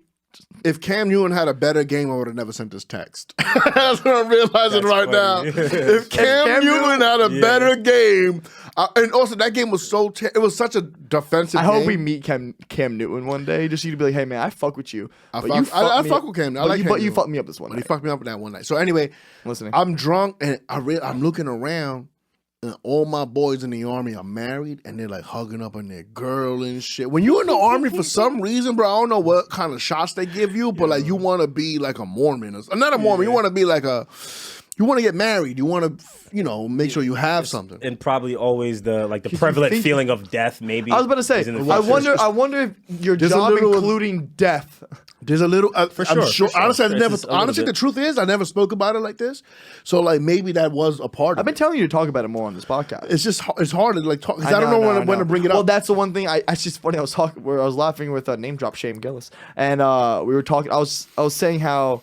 S2: if Cam Newton had a better game, I would have never sent this text. That's what I'm realizing right now. If Cam Newton had a better game, and also that game was it was such a defensive.
S3: I hope
S2: game.
S3: we meet Cam Newton one day. Just you to be like, hey man, I fuck with you.
S2: I
S3: But
S2: fuck-
S3: you
S2: I
S3: me
S2: fuck
S3: up-
S2: with Cam. I
S3: but
S2: like
S3: you,
S2: Cam
S3: but you
S2: Newton.
S3: fucked me up this one
S2: But he
S3: day.
S2: fucked me up that one night. So anyway,
S3: Listening.
S2: I'm drunk and I'm looking around, and all my boys in the army are married, and they're like hugging up on their girl and shit. When you're in the army, for some reason, bro, I don't know what kind of shots they give you, but like you want to be like a Mormon, or not a Mormon. You want to be like you want to get married. You want to, make sure you have something.
S1: And probably always the prevalent
S3: think-
S1: feeling of death. Maybe
S3: I was about to say,
S1: is in the
S3: I
S1: future.
S3: wonder if your
S2: There's a
S3: job
S2: little-
S3: including death.
S2: There's a little,
S1: For
S2: I'm
S1: sure,
S2: sure.
S1: for sure.
S2: Honestly,
S1: There's just a little
S2: honestly, the
S1: bit.
S2: truth is, I never spoke about it like this. So like maybe that was a part of
S3: I've been
S2: it.
S3: telling you to talk about it more on this podcast.
S2: It's just it's hard to like talk because I don't know when to bring it up.
S3: Well, that's the one thing. It's just funny. I was laughing with name drop Shayne Gillis, and we were talking. I was saying how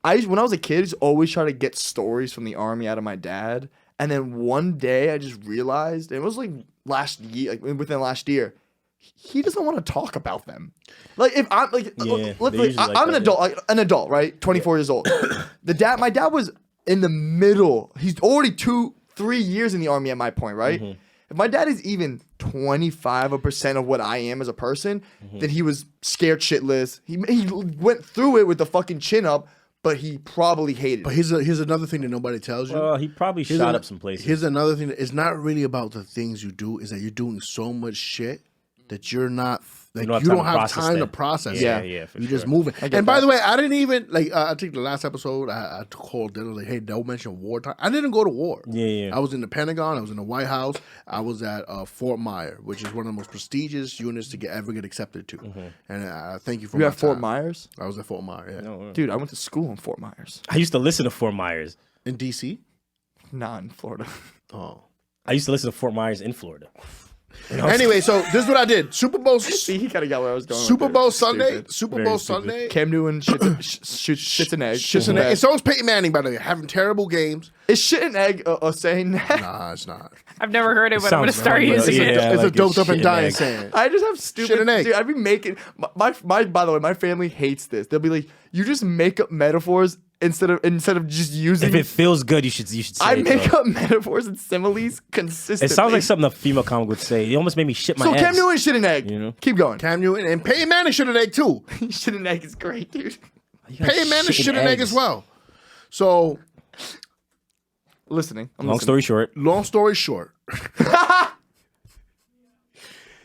S3: when I was a kid, I just always try to get stories from the army out of my dad, and then one day I just realized it was like last year, like within last year, he doesn't want to talk about them. Like if I'm like,
S1: Yeah,
S3: look,
S1: they
S3: like,
S1: usually like
S3: I'm an
S1: that,
S3: adult, like, an adult, right? 24 years old. My dad was in the middle. He's already 2-3 years in the army at my point, right?
S1: Mm-hmm.
S3: If my dad is even 25% of what I am as a person,
S1: Mm-hmm.
S3: then he was scared shitless. He went through it with the fucking chin up, but he probably hated
S2: But
S3: it.
S2: here's another thing that nobody tells you.
S1: Well, he probably
S2: Here's
S1: shot
S2: an-
S1: up some places.
S2: Here's another thing that it's not really about the things you do, is that you're doing so much shit that you're not like you don't have time to process.
S1: Yeah,
S2: it.
S1: yeah, for
S2: You're
S1: sure.
S2: just moving.
S3: get
S2: And by
S3: that.
S2: the way, I didn't even like I think the last episode I called Dylan like, hey, don't mention wartime. I didn't go to war.
S1: Yeah.
S2: I was in the Pentagon, I was in the White House, I was at Fort Myer, which is one of the most prestigious units to ever get accepted to. And thank you for
S3: You
S2: my
S3: have Fort
S2: time.
S3: Myers?
S2: I was at Fort Myer, yeah.
S1: No,
S3: Dude, I went to school in Fort Myers.
S1: I used to listen to Fort Myers.
S2: In DC?
S3: Not in Florida.
S2: Oh.
S1: I used to listen to Fort Myers in Florida.
S2: Anyway, so this is what I did. Super Bowl
S3: See, he kind of got where I was going. with
S2: Super
S3: it.
S2: Bowl
S3: Stupid.
S2: Sunday. Super
S1: Very
S2: Bowl
S1: stupid.
S2: Sunday.
S3: Cam Newton shits an egg.
S2: Shits and egg. And so is Peyton Manning, by the way, having terrible games.
S3: Is shit an egg a saying that?
S2: Nah, it's not.
S4: I've never heard it, but I'm gonna
S1: Sounds
S4: start
S1: wrong,
S4: using
S1: yeah.
S4: it.
S2: It's
S1: like
S2: a doped up
S1: shit
S2: and dying
S1: egg.
S2: saying.
S3: I just have stupid.
S2: Shit and egg.
S3: Dude, I'd be making my. By the way, my family hates this. They'll be like, "You just make up metaphors instead of just using.
S1: If it feels good, you should say
S3: I
S1: it.
S3: make
S1: though.
S3: up metaphors and similes consistently.
S1: It sounds like something a female comic would say. It almost made me shit my
S3: So
S1: eggs.
S3: Cam Newton shit an egg.
S1: You know?
S3: Keep going.
S2: Cam Newton and Peyton Manning should have egg too.
S3: Shit an egg is great, dude.
S1: You got
S2: Peyton Manning
S1: shitting
S2: should have egg
S1: eggs.
S2: as well. So
S3: Listening. I'm
S1: Long
S3: listening.
S1: story short.
S2: long story short,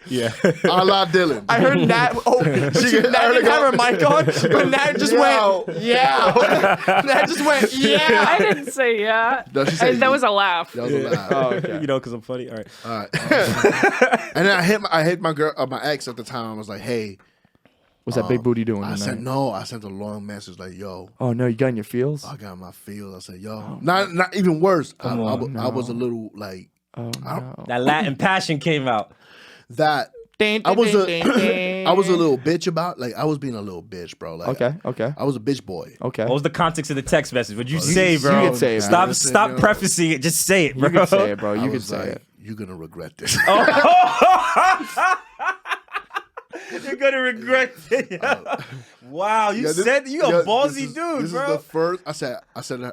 S1: Yeah.
S2: a la Dylan.
S3: I heard Nat. Oh, Nat didn't have her mic on, but Nat just went, yeah. Nat just went, yeah.
S4: I didn't say yeah.
S2: No, she said
S4: That was a laugh.
S2: That was a laugh.
S3: Oh, okay.
S1: You know, because I'm funny. All right.
S2: All right. And then I hit my girl, my ex at the time. I was like, hey.
S3: What's that big booty doing
S2: I
S3: tonight?
S2: said no. I sent a long message like, yo.
S3: Oh no, you got in your feels?
S2: I got my feels. I said, yo. Not even worse. I was a little like
S3: Oh no.
S1: That Latin passion came out.
S2: that. I was I was a little bitch about, like, I was being a little bitch, bro. Like,
S3: Okay.
S2: I was a bitch boy.
S3: Okay.
S1: What was the context of the text message? What'd you say, bro?
S3: you can say it,
S1: Stop,
S3: man.
S1: stop
S2: You know.
S1: prefacing it. Just say it, bro.
S3: You can say it, bro.
S2: I
S3: You can
S2: was
S3: say
S2: like,
S3: it.
S2: you're gonna regret this.
S1: You're gonna regret it. Wow, you
S2: Yeah,
S1: said you a
S2: yeah,
S1: ballsy
S2: this
S1: dude,
S2: is
S1: bro.
S2: the first. I said.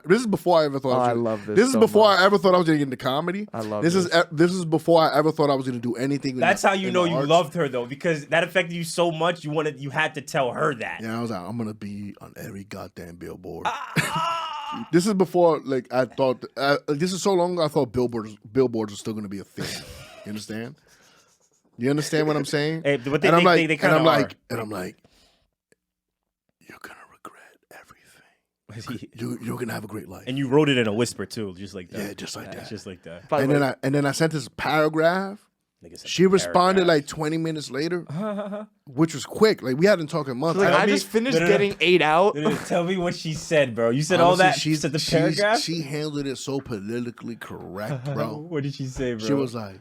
S2: This is before I ever thought.
S3: Oh,
S2: I
S3: I
S2: was
S3: love this
S2: This is
S3: so
S2: before
S3: much.
S2: I ever thought I was gonna get into comedy.
S3: I love
S2: this. This is before I ever thought I was gonna do anything.
S1: That's how you
S2: in
S1: know
S2: the
S1: you
S2: arts.
S1: loved her though, because that affected you so much. You had to tell her that.
S2: Yeah, I was like, I'm gonna be on every goddamn billboard. This is before, like, I thought. This is so long ago. I thought billboards were still gonna be a thing. You understand? You understand what I'm saying?
S1: Hey, but
S2: and I'm like,
S1: they
S2: and
S1: kinda
S2: I'm
S1: are.
S2: like, you're gonna regret everything. You're gonna have a great life.
S1: And you wrote it in a whisper too, just like that.
S2: Yeah, just like that.
S1: Just like that.
S3: By the way,
S2: And then I sent this paragraph.
S1: Nigga said
S2: She responded
S1: paragraph.
S2: like 20 minutes later, which was quick. Like, we hadn't talked in months.
S3: like,
S2: I
S3: I
S2: mean,
S3: just finished
S1: no.
S3: getting 8 out.
S1: Tell me what she said, bro. You said all
S2: honestly,
S1: that. She said the paragraph.
S2: She handled it so politically correct, bro.
S1: What did she say, bro?
S2: She was like,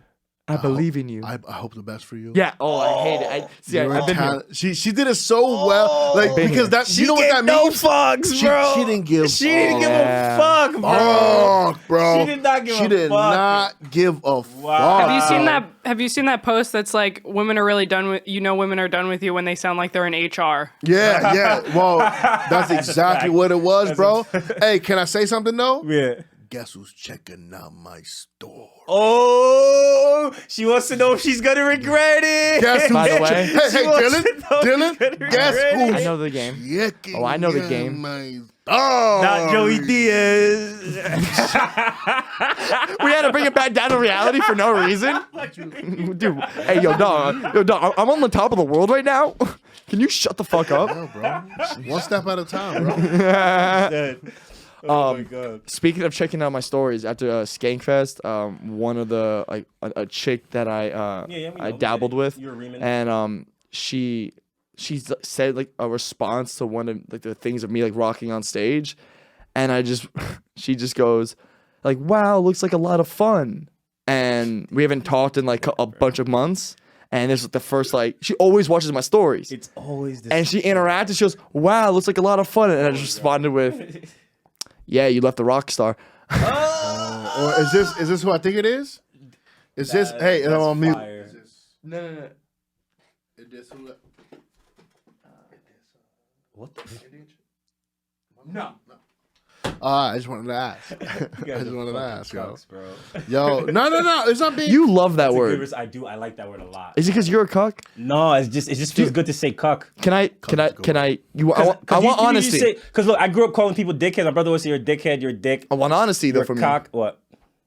S3: I believe in you.
S2: I hope the best for you.
S3: Yeah. Oh, I hate it.
S2: You're
S3: I've been here.
S2: talented. She did it so well, like,
S3: Been
S2: because
S3: here.
S2: that
S1: She
S2: you know what
S1: gave
S2: that
S1: no
S2: means.
S1: fucks, bro.
S2: She didn't give.
S1: She didn't give
S3: Yeah.
S1: a fuck, bro.
S2: Fuck, bro.
S1: She did not give
S2: She
S1: a
S2: did
S1: fuck.
S2: not give a fuck.
S4: Have you seen that? Have you seen that post that's like women are really done with women are done with you when they sound like they're in HR.
S2: Yeah. Well, that's exactly
S1: fact.
S2: what it was,
S1: That's
S2: bro. Hey, can I say something though?
S1: Yeah.
S2: Guess who's checking out my store?
S1: Oh, she wants to know if she's gonna regret it.
S2: Guess who's
S3: By the way-
S2: Hey,
S1: She wants
S2: Dylan.
S1: to know if she's gonna
S2: Guess
S1: regret
S2: who's
S3: I know the game.
S2: checking
S3: Oh, I know the
S2: out
S3: game.
S2: my store?
S1: Not Joey Diaz.
S3: We had to bring it back down to reality for no reason. Dude, hey, yo, dog, I'm on the top of the world right now. Can you shut the fuck up?
S2: No, bro. One step at a time, bro.
S1: Oh my god.
S3: Speaking of checking out my stories after Skankfest, one of the like a chick that I
S1: we
S3: I
S1: know.
S3: dabbled with,
S1: You were reaming.
S3: and she said like a response to one of like the things of me like rocking on stage, and she just goes like, "Wow, looks like a lot of fun," and we haven't talked in like a bunch of months. And this is the first, like, she always watches my stories.
S1: It's always this.
S3: And she interacted. She goes, "Wow, looks like a lot of fun." And I just responded with, "Yeah, you left the rock star."
S2: Or is this who I think it is? Is this? Hey, and I'm on mute.
S3: No.
S2: Is this who?
S1: What the?
S3: No.
S2: I just wanted to ask. I just wanted to ask, yo.
S1: Bro.
S2: Yo, no. It's not being.
S3: You love that word.
S1: I do. I like that word a lot.
S3: Is it because you're a cuck?
S1: No, it just feels good to say cuck.
S3: I want honesty.
S1: Because look, I grew up calling people dickheads. My brother would say, "You're a dickhead. You're a dick.
S3: I want honesty though
S1: You're a
S3: from
S1: cock."
S3: you.
S1: What?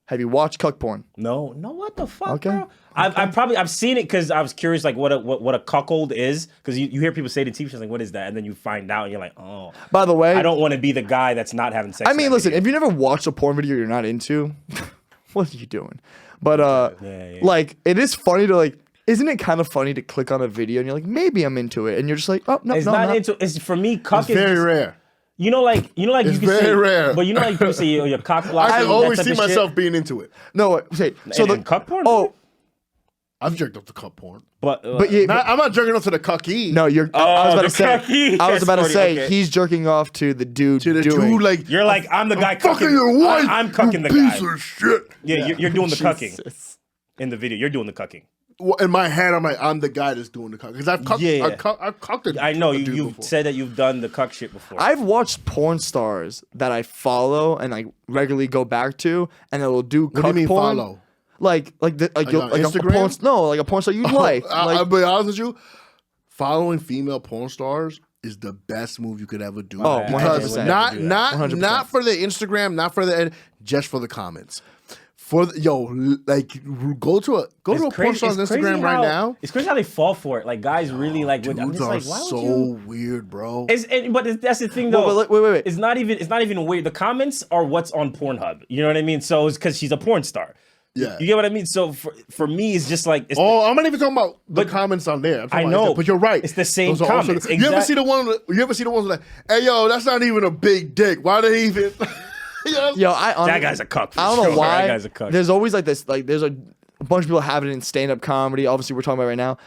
S3: Have you watched cuck porn?
S1: No. What the fuck,
S3: Okay.
S1: bro? I've seen it because I was curious, like what a cuckold is, because you hear people say to TV shows like, "What is that?" And then you find out, and you're like, "Oh."
S3: By the way,
S1: I don't want to be the guy that's not having sex.
S3: I
S1: in
S3: mean,
S1: that
S3: listen,
S1: video.
S3: if you never watched a porn video you're not into, what are you doing? But
S1: Yeah.
S3: like, it is funny to like. Isn't it kind of funny to click on a video and you're like, maybe I'm into it, and you're just like, oh no,
S1: it's
S3: no,
S1: not
S3: I'm not.
S1: into. It's for me. Cuck
S2: It's
S1: is
S2: very
S1: just-
S2: rare.
S1: You know, like
S2: It's
S1: you can
S2: very
S1: say,
S2: rare.
S1: But you know, like people say, "Oh, you're cock blocking."
S2: I
S1: that
S2: always
S1: type
S2: see
S1: of shit.
S2: myself being into it.
S3: No, wait, say so
S1: And cuck porn.
S3: Oh,
S2: I've jerked up to cup porn.
S1: but
S3: yeah,
S2: I'm not jerking off to the cucky.
S3: no, you're. I was about
S1: the
S3: to say.
S1: cucky.
S3: I was
S1: That's
S3: about to
S1: funny,
S3: say
S1: okay.
S3: he's jerking off to the dude.
S2: to the
S3: doing.
S2: dude, like,
S1: you're like, I'm the guy
S2: fucking
S1: cucking.
S2: your wife.
S1: I'm cucking the
S2: you
S1: guy.
S2: piece of shit.
S1: Yeah, you're doing the cucking
S3: Jesus.
S1: in the video. You're doing the cucking.
S2: in my head, I'm like, I'm the guy that's doing the cuck. Because I've cucked it.
S1: I know you said that you've done the cuck shit before.
S3: I've watched porn stars that I follow and like regularly go back to, and they will do cuck
S2: What do you mean
S3: porn.
S2: follow?
S3: Like
S2: on Instagram?
S3: A porn star you like.
S2: I'll be honest with you. Following female porn stars is the best move you could ever do.
S3: Oh,
S2: Because
S3: 100%.
S2: not
S3: 100%.
S2: not for the Instagram, not for the just for the comments. Go to a porn star's Instagram right now.
S1: It's crazy how they fall for it. Like guys really like. I'm
S2: Dudes
S1: just
S2: are
S1: like, why would
S2: so
S1: you?
S2: weird, bro.
S1: But that's the thing though.
S3: Wait.
S1: It's not even weird. The comments are what's on Pornhub. You know what I mean? So it's because she's a porn star.
S2: Yeah.
S1: You get what I mean? So for me, it's just like.
S2: I'm not even talking about the comments on there.
S1: I know,
S2: but you're right.
S1: It's the same
S2: Those are also
S1: comments.
S2: you ever see the one? You ever see the ones like, "Hey, yo, that's not even a big dick. Why did he even?"
S3: Yo,
S1: that guy's a cuck.
S3: I don't know why.
S1: That guy's a cuck.
S3: There's always like this. Like there's a bunch of people have it in stand-up comedy. Obviously, we're talking about right now.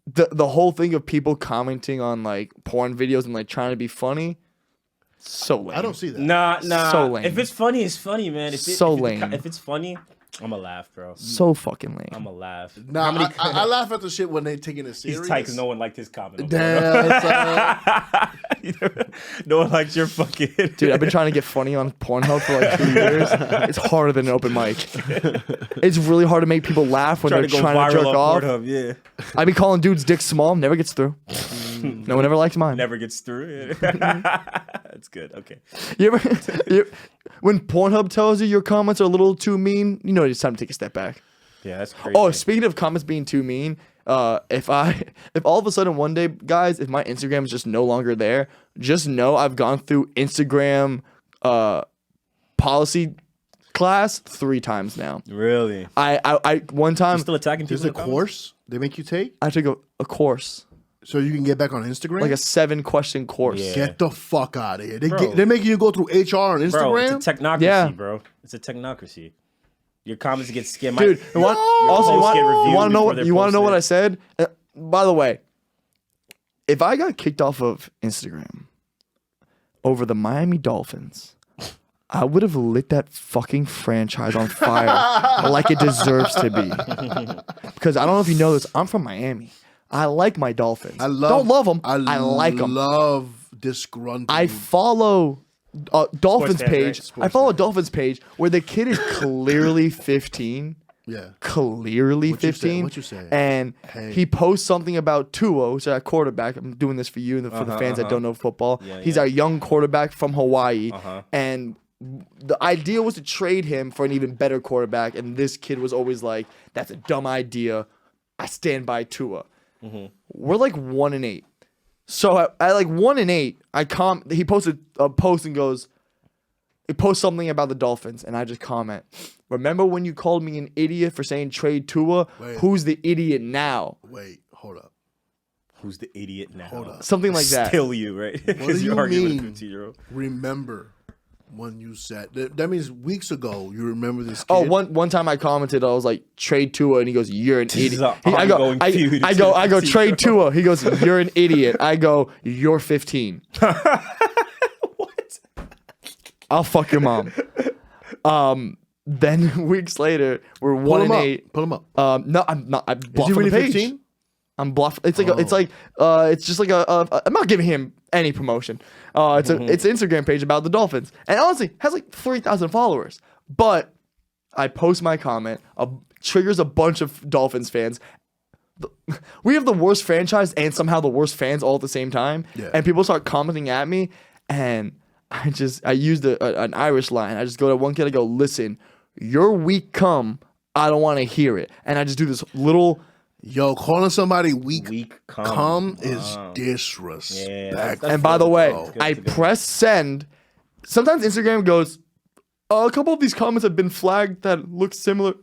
S3: The whole thing of people commenting on like porn videos and like trying to be funny. So lame.
S2: I don't see that.
S1: Nah.
S3: So lame.
S1: If it's funny, it's funny, man.
S3: Lame.
S1: If it's funny, I'ma laugh, bro.
S3: So fucking lame.
S1: I'ma laugh.
S2: Nah, I laugh at the shit when they taking it
S1: He's
S2: serious.
S1: tight because no one liked his comment.
S2: Damn, son.
S1: No one likes your fucking.
S3: Dude, I've been trying to get funny on Pornhub for like 2 years. It's harder than an open mic. It's really hard to make people laugh when they're trying to jerk off.
S1: Pornhub, yeah.
S3: I be calling dudes dicks small, never gets through. No one ever likes mine.
S1: Never gets through. That's good. Okay.
S3: When Pornhub tells you your comments are a little too mean, you know it's time to take a step back.
S1: Yeah, that's crazy.
S3: Oh, speaking of comments being too mean, if all of a sudden one day, guys, if my Instagram is just no longer there, just know I've gone through Instagram policy class 3 times now.
S1: Really?
S3: I one time
S1: You still attacking people?
S2: There's a
S1: in the comments?
S2: course they make you take,
S3: I took a course,
S2: so you can get back on Instagram.
S3: like a 7-question course.
S1: Yeah.
S2: Get the fuck out of here.
S1: Bro.
S2: They're making you go through HR on Instagram.
S1: Bro, it's a technocracy,
S3: Yeah.
S1: bro. It's a technocracy. Your comments get skimmed.
S3: Dude, you want to know what I
S1: said?
S3: said? By the way, if I got kicked off of Instagram over the Miami Dolphins, I would have lit that fucking franchise on fire like it deserves to be. Because I don't know if you know this, I'm from Miami. I like my Dolphins. Don't love them. I like them.
S2: Love disgruntled.
S3: I follow Dolphins
S1: fans,
S3: page.
S1: right?
S3: I follow a Dolphins page where the kid is clearly 15.
S2: Yeah.
S3: Clearly
S2: What you
S3: 15.
S2: What you say?
S3: And
S2: Hey.
S3: he posts something about Tua, who's our quarterback. I'm doing this for you and for the fans that don't know football.
S1: Yeah,
S3: He's
S1: yeah.
S3: our young quarterback from Hawaii.
S1: Uh-huh.
S3: And the idea was to trade him for an even better quarterback. And this kid was always like, that's a dumb idea. I stand by Tua.
S1: Mm-hmm.
S3: We're like 1-8. So at like 1-8, he posted a post and he posts something about the Dolphins, and I just comment, remember when you called me an idiot for saying trade Tua?
S2: Wait.
S3: Who's the idiot now?
S2: Wait, hold up.
S1: Who's the idiot now?
S2: Hold up.
S3: Something like that.
S1: Still you, right?
S2: What do you
S1: You're arguing
S2: mean?
S1: with a 15-year-old.
S2: Remember when you said that means weeks ago. You remember this kid?
S3: Oh, one time I commented, I was like, trade Tua, and he goes, you're an
S1: This is
S3: idiot.
S1: an
S3: I go,
S1: ongoing feud.
S3: I go, trade Tua. He goes, you're an idiot. I go, you're 15.
S1: What?
S3: I'll fuck your mom. Then weeks later, we're 1-8.
S2: Pull him up.
S3: No, I'm not. I'm
S2: Is he
S3: bluffing
S2: really
S3: the page.
S2: 15?
S3: I'm bluff. It's like it's just like I'm not giving him any promotion. It's an Instagram page about the Dolphins, and honestly has like 3,000 followers. But I post my comment, triggers a bunch of Dolphins fans. We have the worst franchise and somehow the worst fans all at the same time.
S2: Yeah.
S3: And people start commenting at me, and I used an Irish line. I just go to one kid. I go, listen, your week come. I don't want to hear it, and I just do this little.
S2: Yo, calling somebody weak
S1: come
S2: is disrespectful.
S3: And by the way,
S2: bro.
S3: I press send. Sometimes Instagram goes, a couple of these comments have been flagged that look similar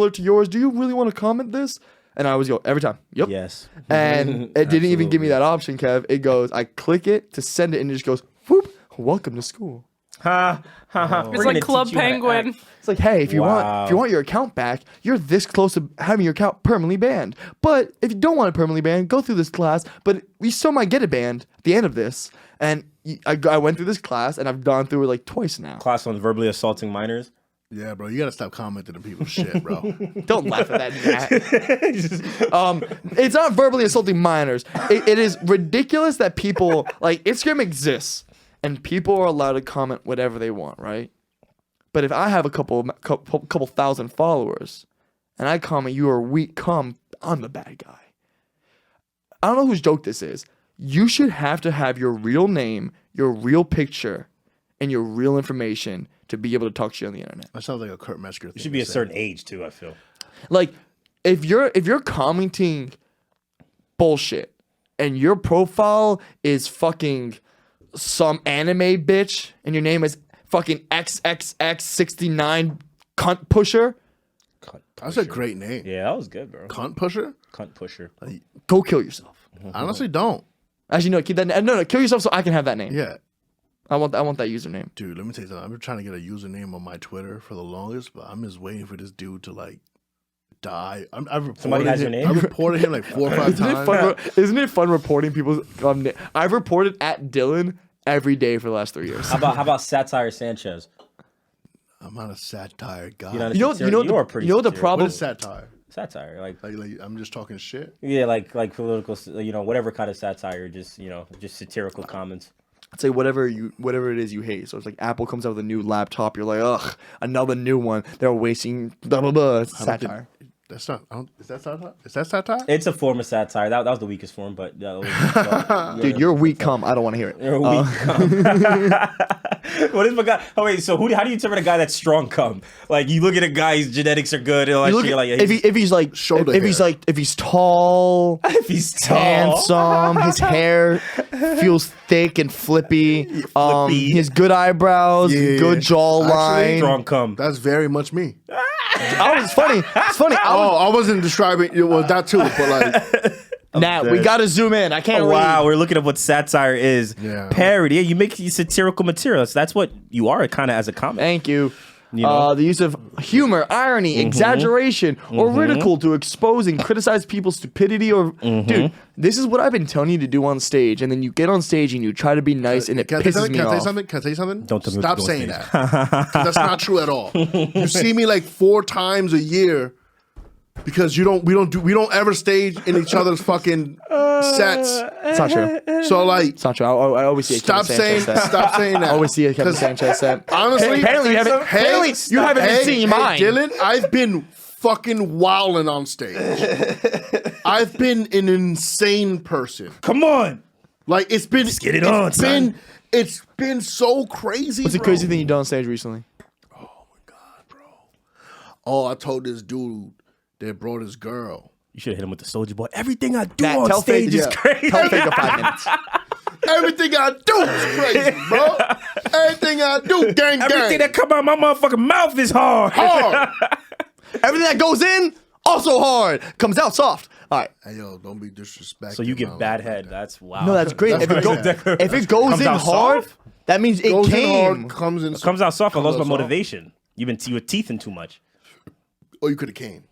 S3: to yours. Do you really want to comment this? And I always go, every time, yep.
S1: Yes.
S3: And it didn't even give me that option, Kev. It goes, I click it to send it, and it just goes, whoop, welcome to school.
S1: Ha ha ha.
S4: It's like Club Penguin.
S3: It's like, hey, if you want your account back, you're this close to having your account permanently banned. But if you don't want it permanently banned, go through this class. But you still might get it banned at the end of this. And I went through this class, and I've gone through it like twice now.
S1: Class on verbally assaulting minors.
S2: Yeah, bro, you gotta stop commenting on people's shit, bro.
S3: Don't laugh at that. It's not verbally assaulting minors. It is ridiculous that people like Instagram exists and people are allowed to comment whatever they want, right? But if I have a couple thousand followers and I comment you are a weak cum, I'm the bad guy. I don't know whose joke this is. You should have to have your real name, your real picture, and your real information to be able to talk shit on the internet.
S2: That sounds like a Kurt Metzger thing.
S1: It should be a certain age too, I feel.
S3: Like, if you're commenting bullshit and your profile is fucking some anime bitch and your name is fucking XXX69 cunt pusher,
S2: That's a great name.
S1: Yeah, that was good, bro.
S2: Cunt pusher?
S1: Cunt pusher.
S3: go kill yourself.
S2: Honestly, don't.
S3: Actually, no, keep that. No, kill yourself so I can have that name.
S2: Yeah.
S3: I want that username.
S2: Dude, let me tell you something. I've been trying to get a username on my Twitter for the longest, but I'm just waiting for this dude to like die.
S1: Somebody has your name?
S2: I reported him like 4 or 5 times.
S3: Isn't it fun reporting people's? I've reported at Dylan every day for the last 3 years.
S1: How about Satire Sanchez?
S2: I'm not a satire guy.
S1: You're not a
S3: You know
S1: satire-
S3: the
S1: are pretty
S3: you know the
S1: satiric.
S2: What
S3: problem.
S2: is satire?
S1: Satire, like
S2: Like I'm just talking shit.
S1: yeah, like political, whatever kind of satire, just just satirical comments.
S3: I'd say whatever it is you hate. So it's like Apple comes out with a new laptop, you're like, ugh, another new one. They're wasting blah blah blah. It's satire.
S2: That's not. Is that satire? Is that satire?
S1: It's a form of satire. That was the weakest form, but
S3: Dude, you're a weak cum. I don't want to hear it.
S1: You're a weak cum. What is my guy? Oh wait, so how do you determine a guy that's strong cum? Like you look at a guy, his genetics are good, and all that
S3: You look
S1: shit.
S3: at-
S1: Like
S3: if he's like
S2: Shoulder
S3: if he's
S2: hair.
S3: like if he's tall,
S1: if he's tall,
S3: handsome, his hair feels thick and flippy,
S1: Flippy.
S3: his good eyebrows,
S2: Yeah.
S3: good jawline.
S1: strong cum.
S2: That's very much me.
S3: It's funny. It's funny.
S2: I wasn't describing it. Well, that too, but like,
S3: Nah, we gotta zoom in. I can't
S1: Oh,
S3: read.
S1: wow, we're looking at what satire is.
S2: Yeah.
S1: Parody. Yeah, you make satirical material. That's what you are, kind of as a comic.
S3: Thank you.
S1: You know?
S3: The use of humor, irony, exaggeration, or ridicule to expose and criticize people's stupidity. Or dude, this is what I've been telling you to do on stage, and then you get on stage and you try to be nice, and it
S2: can I tell
S3: pisses
S2: you
S3: me
S2: something?
S3: off.
S2: Can I tell you something?
S1: Don't tell me what
S2: Stop
S1: to do on
S2: saying
S1: stage.
S2: that. 'Cause that's not true at all. You see me like 4 times a year because we don't ever stage in each other's fucking sets.
S3: It's not true. It's
S2: So like,
S3: not true. I always see a
S2: stop
S3: Kevin Sanchez
S2: saying
S3: set.
S2: that.
S3: I always see a Kevin
S2: 'Cause
S3: Sanchez set.
S2: Honestly,
S3: apparently you haven't seen mine.
S2: Dylan, I've been fucking wilding on stage. I've been an insane person.
S1: Come on.
S2: Like it's been,
S1: get it on, son.
S2: It's been so crazy.
S3: What's the
S2: bro.
S3: crazy thing you done on stage recently?
S2: Oh, I told this dude that brought his girl.
S1: You should have hit him with the Soldier Boy. Everything I do
S3: Matt,
S1: on
S3: tell
S1: stage
S3: Fake-
S1: is
S3: yeah.
S1: crazy.
S3: Tell Fake of 5 minutes.
S2: Everything I do is crazy, bro. Everything I do, gang,
S1: Everything
S2: gang.
S1: that come out my motherfucking mouth is hard.
S2: hard.
S3: Everything that goes in, also hard. Comes out soft. All right.
S2: Hey, yo, don't be disrespectful.
S1: So you get bad head. That's wow.
S3: No, that's great.
S2: That's
S3: if it,
S2: great.
S3: if it goes
S1: Comes
S3: in
S1: out
S3: hard,
S1: soft?
S3: that means it
S2: Goes in
S3: came.
S2: hard, comes in.
S1: Comes out soft. I lost my
S2: out soft.
S1: motivation. You were teething too much.
S2: Oh, you could have came.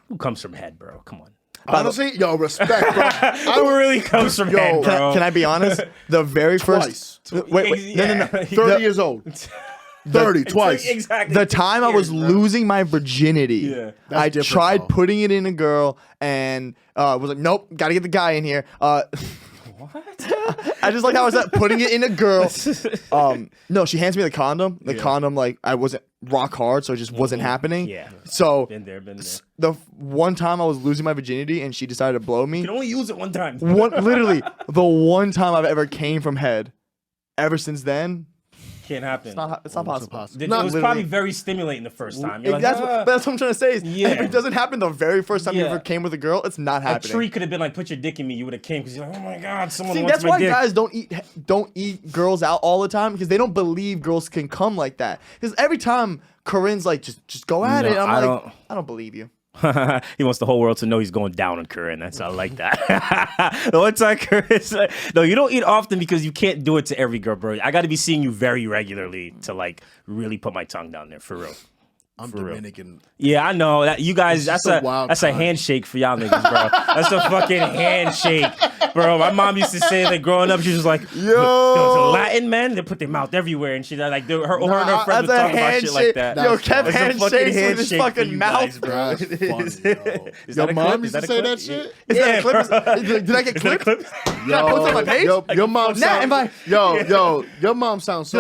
S1: Who comes from head, bro? Come on.
S2: Honestly, yo, respect, bro.
S1: Who really comes from
S2: Yo,
S1: head, bro?
S3: Can I be honest? The very
S2: Twice.
S3: first. Wait. No.
S2: 30 years old. 30, twice.
S1: Exactly.
S3: The time I was losing my virginity,
S1: Yeah.
S2: That's
S3: I
S2: different,
S3: tried
S2: though.
S3: putting it in a girl and was like, nope, gotta get the guy in here.
S1: What?
S3: I just like how I was putting it in a girl. No, she hands me the condom. The condom, like, I wasn't rock hard, so it just wasn't happening.
S1: Yeah.
S3: So
S1: Been there.
S3: the one time I was losing my virginity and she decided to blow me.
S1: You can only use it one time.
S3: Literally, the one time I've ever came from head. Ever since then,
S1: Can't happen.
S3: it's not possible.
S1: It
S2: Not
S1: was
S2: literally.
S1: probably very stimulating the first time. You're like,
S3: That's what I'm trying to say. Is
S1: Yeah.
S3: if it doesn't happen the very first time you
S1: Yeah.
S3: ever came with a girl, it's not
S1: a
S3: happening.
S1: tree could have been like, put your dick in me. You would have came because you're like, oh my god, someone
S3: See,
S1: wants
S3: that's
S1: my
S3: why
S1: dick.
S3: guys don't eat girls out all the time because they don't believe girls can come like that. Because every time Kerryn's like, just go at
S1: No,
S3: it, I'm
S1: I
S3: like,
S1: don't-
S3: I don't believe you.
S1: He wants the whole world to know he's going down on Kerryn. I like that. The one time Kerryn's like, no, you don't eat often because you can't do it to every girl, bro. I got to be seeing you very regularly to like really put my tongue down there for real.
S2: I'm
S1: For real.
S2: Dominican.
S1: Yeah, I know that you guys.
S2: This is
S1: That's
S2: a wild
S1: a
S2: time.
S1: handshake for y'all niggas, bro. That's a fucking handshake, bro. My mom used to say that growing up. She was like, "Yo, Latin men, they put their mouth everywhere and shit." Like her and her friends would talk about shit like that.
S3: Yo,
S2: That's
S3: Kev
S2: funny.
S3: handshakes
S1: That's a fucking
S3: with his
S1: handshake for
S3: fucking
S1: you
S3: mouth,
S1: guys,
S3: bro.
S2: That's funny, yo.
S1: Is
S2: Your
S1: that a
S2: mom
S1: clip?
S2: used
S1: Is
S2: to
S1: that a
S2: say
S1: clip?
S2: that shit?
S3: Is that a clip? Did I get
S1: Is that a
S3: clipped?
S1: clip?
S3: Did I post it on my page?
S2: Your mom
S3: Nat, am I-
S2: your mom sounds so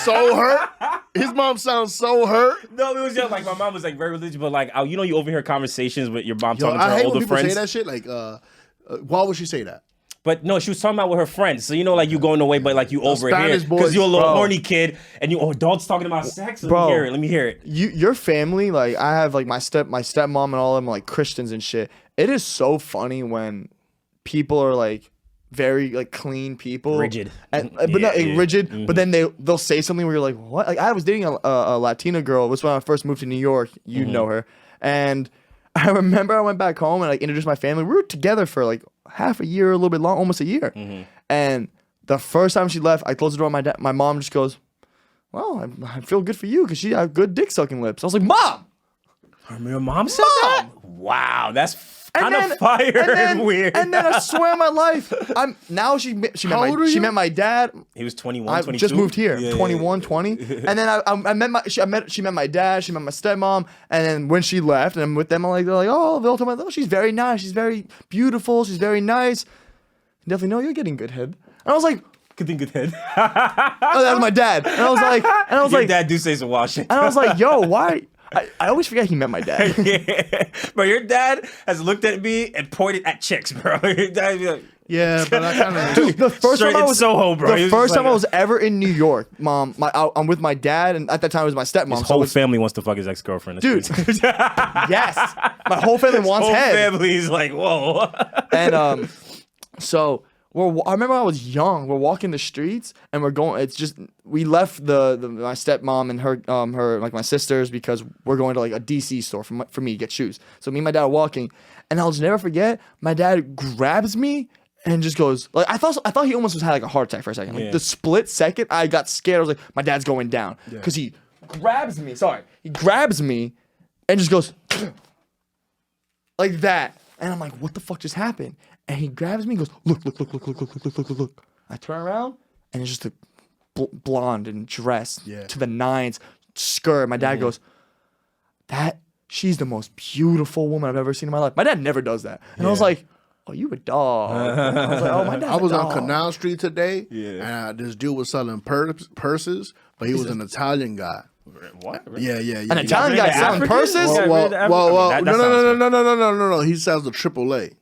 S2: so hurt. His mom sounds so hurt.
S1: No, it was just like my mom was like very religious, but like you know, you overhear conversations with your mom
S2: Yo,
S1: talking to
S2: I
S1: her
S2: hate
S1: older
S2: when people
S1: friends.
S2: say that shit. Like, why would she say that?
S1: But no, she was talking about with her friends. So you know, like you going away, but like you over here
S2: Spanish boys,
S1: because you're a little
S3: bro.
S1: horny kid, and you adults talking about sex.
S3: Bro.
S1: Let me hear it.
S3: Your family, like I have like my stepmom and all of them are like Christians and shit. It is so funny when people are like very like clean people,
S1: Rigid.
S3: and but not
S1: Yeah.
S3: rigid.
S1: Mm-hmm.
S3: But then they'll say something where you're like, what? Like I was dating a Latina girl. This was when I first moved to New York. You
S1: Mm-hmm.
S3: know her, and I remember I went back home and like introduced my family. We were together for like half a year, a little bit long, almost a year.
S1: Mm-hmm.
S3: And the first time she left, I closed the door. My mom just goes, "Well, I feel good for you because she had good dick sucking lips." I was like, "Mom."
S1: Your mom said that? Wow, that's kind of fire and weird.
S3: And then I swear on my life, she
S2: How old are you?
S3: met my dad.
S1: He was 21,
S3: I
S1: 22?
S3: just moved here,
S1: Yeah,
S3: 21, 20. And then she met my dad, she met my stepmom, and then when she left and I'm with them, they're like, oh, they'll tell me, oh, she's very nice, she's very beautiful, she's very nice. Definitely know you're getting good head. And I was like,
S1: Good thing, good head.
S3: oh, that was my dad. And I was
S1: Your
S3: like,
S1: dad do say some wild shit.
S3: and I was like, yo, why? I always forget he met my dad.
S1: Yeah. Bro, your dad has looked at me and pointed at chicks, bro. Your dad be like,
S2: Yeah, but I kind of.
S3: Dude, the first
S1: Straight
S3: time I
S1: in
S3: was
S1: Soho, bro. He
S3: The
S1: was
S3: first
S1: just
S3: time
S1: like-
S3: I was ever in New York, Mom, I'm with my dad, and at that time it was my stepmom.
S1: his
S3: so
S1: whole
S3: it's-
S1: family wants to fuck his ex-girlfriend. That's
S3: Dude.
S1: crazy.
S3: yes, my whole family wants
S1: whole
S3: head.
S1: family's like, whoa.
S3: And so I remember I was young. We're walking the streets, and we're going. It's just we left my stepmom and her like my sisters because we're going to like a DC store for me to get shoes. So me and my dad are walking, and I'll just never forget. My dad grabs me and just goes like I thought he almost had like a heart attack for a second. Like
S1: Yeah.
S3: the split second, I got scared. I was like, my dad's going down because he grabs me. He grabs me and just goes like that, and I'm like, what the fuck just happened? And he grabs me and goes, look. I turn around, and it's just a blonde and dressed to the nines, skirt. My dad goes, she's the most beautiful woman I've ever seen in my life. My dad never does that. And I was like, oh, you a dog. I was like, oh, my dad's
S2: I was
S3: a
S2: on
S3: dog.
S2: Canal Street today,
S1: Yeah.
S2: and this dude was selling purses, but he was an Italian guy.
S1: What?
S2: Yeah.
S3: An Italian guy selling
S1: African?
S3: purses?
S1: Yeah,
S2: Well,
S1: really, I
S2: well,
S1: mean, that
S2: no. He sells the AAA.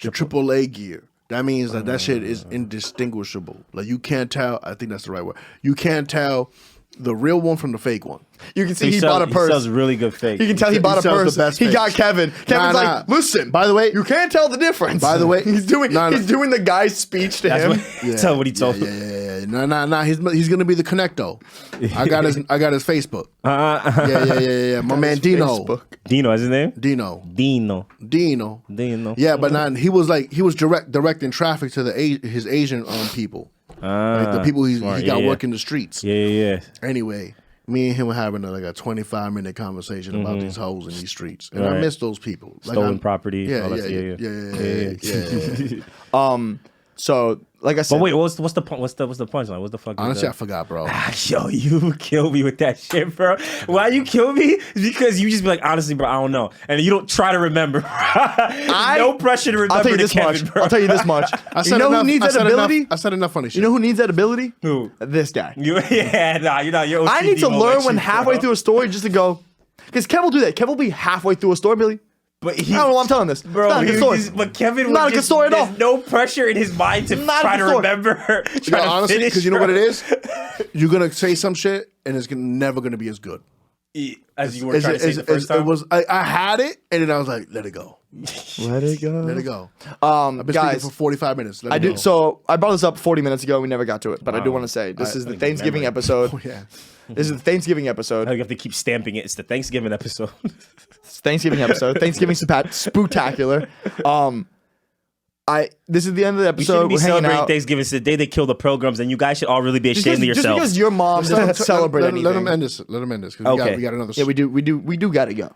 S2: The AAA gear. That means that shit is indistinguishable. Like you can't tell. I think that's the right word. You can't tell the real one from the fake one.
S3: You can see
S1: He
S3: bought a purse.
S1: He sells really good fake.
S3: You can tell he bought a
S2: sells the
S3: purse.
S2: best
S3: He
S2: fakes.
S3: got Kevin. Kevin's
S2: Nah,
S3: like,
S2: nah.
S3: listen.
S2: By the way-
S3: you can't tell the difference.
S2: By the way-
S3: he's doing
S2: Nah, nah.
S3: he's doing the guy's speech to
S1: That's
S3: him.
S1: what, tell what he told
S2: Yeah. Nah. He's gonna be the connecto. I got his Facebook. Yeah. My man Dino.
S3: Facebook.
S1: Dino, is his name?
S2: Dino.
S1: Dino.
S2: Yeah, but he was directing traffic to his Asian people, like the people he got working the streets.
S1: Yeah.
S2: Anyway, me and him were having like a 25-minute conversation about these hoes in these streets, and I
S1: Right.
S2: miss those people. Like,
S1: Stolen property. all that
S2: Yeah.
S3: So like I said,
S1: But wait, what's the punchline? What's the punchline? What's the fuck?
S2: Honestly, I forgot, bro.
S1: Yo, you kill me with that shit, bro. Why you kill me? Is because you just be like, honestly, bro, I don't know, and you don't try to remember. No pressure to remember.
S3: I'll tell you
S1: to
S3: this
S1: Kevin,
S3: much.
S1: bro.
S3: I'll tell you this much.
S2: I
S3: You
S2: said
S3: know
S2: enough,
S3: who needs
S2: I
S3: that
S2: said
S3: ability?
S2: Enough, I said enough funny shit.
S3: You know who needs that ability?
S1: Who?
S3: This guy.
S1: You're not. You're
S3: I need to learn halfway through a story just to go. Because Kev will do that. Kev will be halfway through a story and be like,
S1: But
S3: I don't know why I'm telling this.
S1: Bro,
S3: it's not a good story.
S1: but Kevin,
S3: Not
S1: would
S3: a good story at all.
S1: There's no pressure in his mind to
S3: Not a
S1: try
S3: good
S1: to
S3: story.
S1: remember.
S2: You know, honestly, because you know what it is? You're going to say some shit, and it's never going to be as good.
S1: As you were trying to say the first time.
S2: It was, I had it, and then I was like, let it go.
S3: Let it go.
S2: Let it go. I've been
S3: Guys,
S2: speaking for 45 minutes. Let
S3: I
S2: it
S3: do.
S2: go.
S3: So I brought this up 40 minutes ago. We never got to it, but I do want to say this is the Thanksgiving episode.
S2: Oh, yeah.
S3: This is the Thanksgiving episode.
S1: Now you have to keep stamping it. It's the Thanksgiving episode.
S3: Thanksgiving episode. Thanksgiving spooktacular. This is the end of the
S1: We shouldn't
S3: episode.
S1: be
S3: We're hanging
S1: celebrating
S3: out.
S1: Thanksgiving. It's the day they kill the programs, and you guys should all really be ashamed of
S3: Just
S1: yourselves.
S3: because your mom doesn't celebrate anything.
S2: Let him end this. Let him end this. 'Cause
S1: Okay.
S2: we got another.
S3: Yeah, we do gotta go.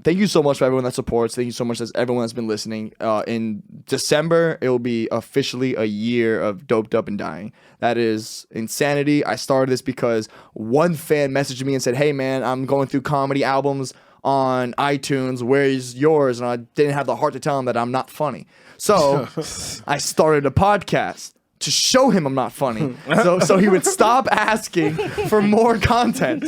S3: Thank you so much for everyone that supports. Thank you so much to everyone that's been listening. In December, it will be officially a year of Doped Up and Dying. That is insanity. I started this because one fan messaged me and said, "Hey man, I'm going through comedy albums on iTunes. Where's yours?" And I didn't have the heart to tell him that I'm not funny. So I started a podcast to show him I'm not funny. So he would stop asking for more content.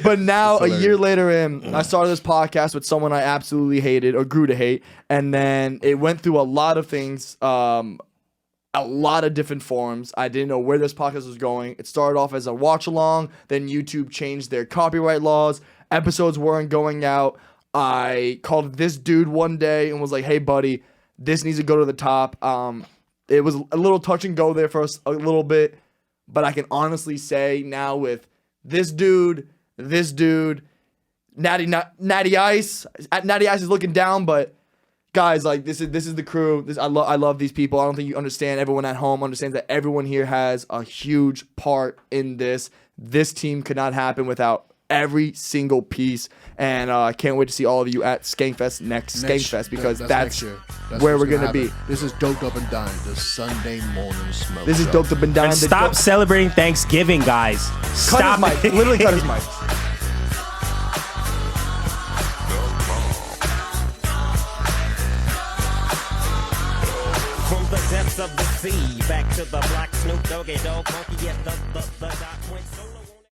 S3: But now, a year later in, I started this podcast with someone I absolutely hated or grew to hate. And then it went through a lot of things, a lot of different forms. I didn't know where this podcast was going. It started off as a watch along. Then YouTube changed their copyright laws. Episodes weren't going out. I called this dude one day and was like, "Hey, buddy, this needs to go to the top." It was a little touch and go there for us a little bit, but I can honestly say now with this dude, Natty Ice. Natty Ice is looking down, but guys, like this is the crew. I love these people. I don't think you understand. Everyone at home understands that everyone here has a huge part in this. This team could not happen without every single piece, and I can't wait to see all of you at Skankfest next Skankfest, because that's
S2: next year. That's
S3: where
S2: what's
S3: we're gonna be.
S2: This is Doped Up and Dying, the Sunday morning smoke.
S3: This is
S2: show.
S3: Doped Up and Dying.
S1: And stop celebrating Thanksgiving, guys.
S3: Cut
S1: Stop
S3: his mic. Literally cut his mic.
S5: From the depths of the sea, back to the black Snoop Doggy Dogg monkey, yes, the dot went solo.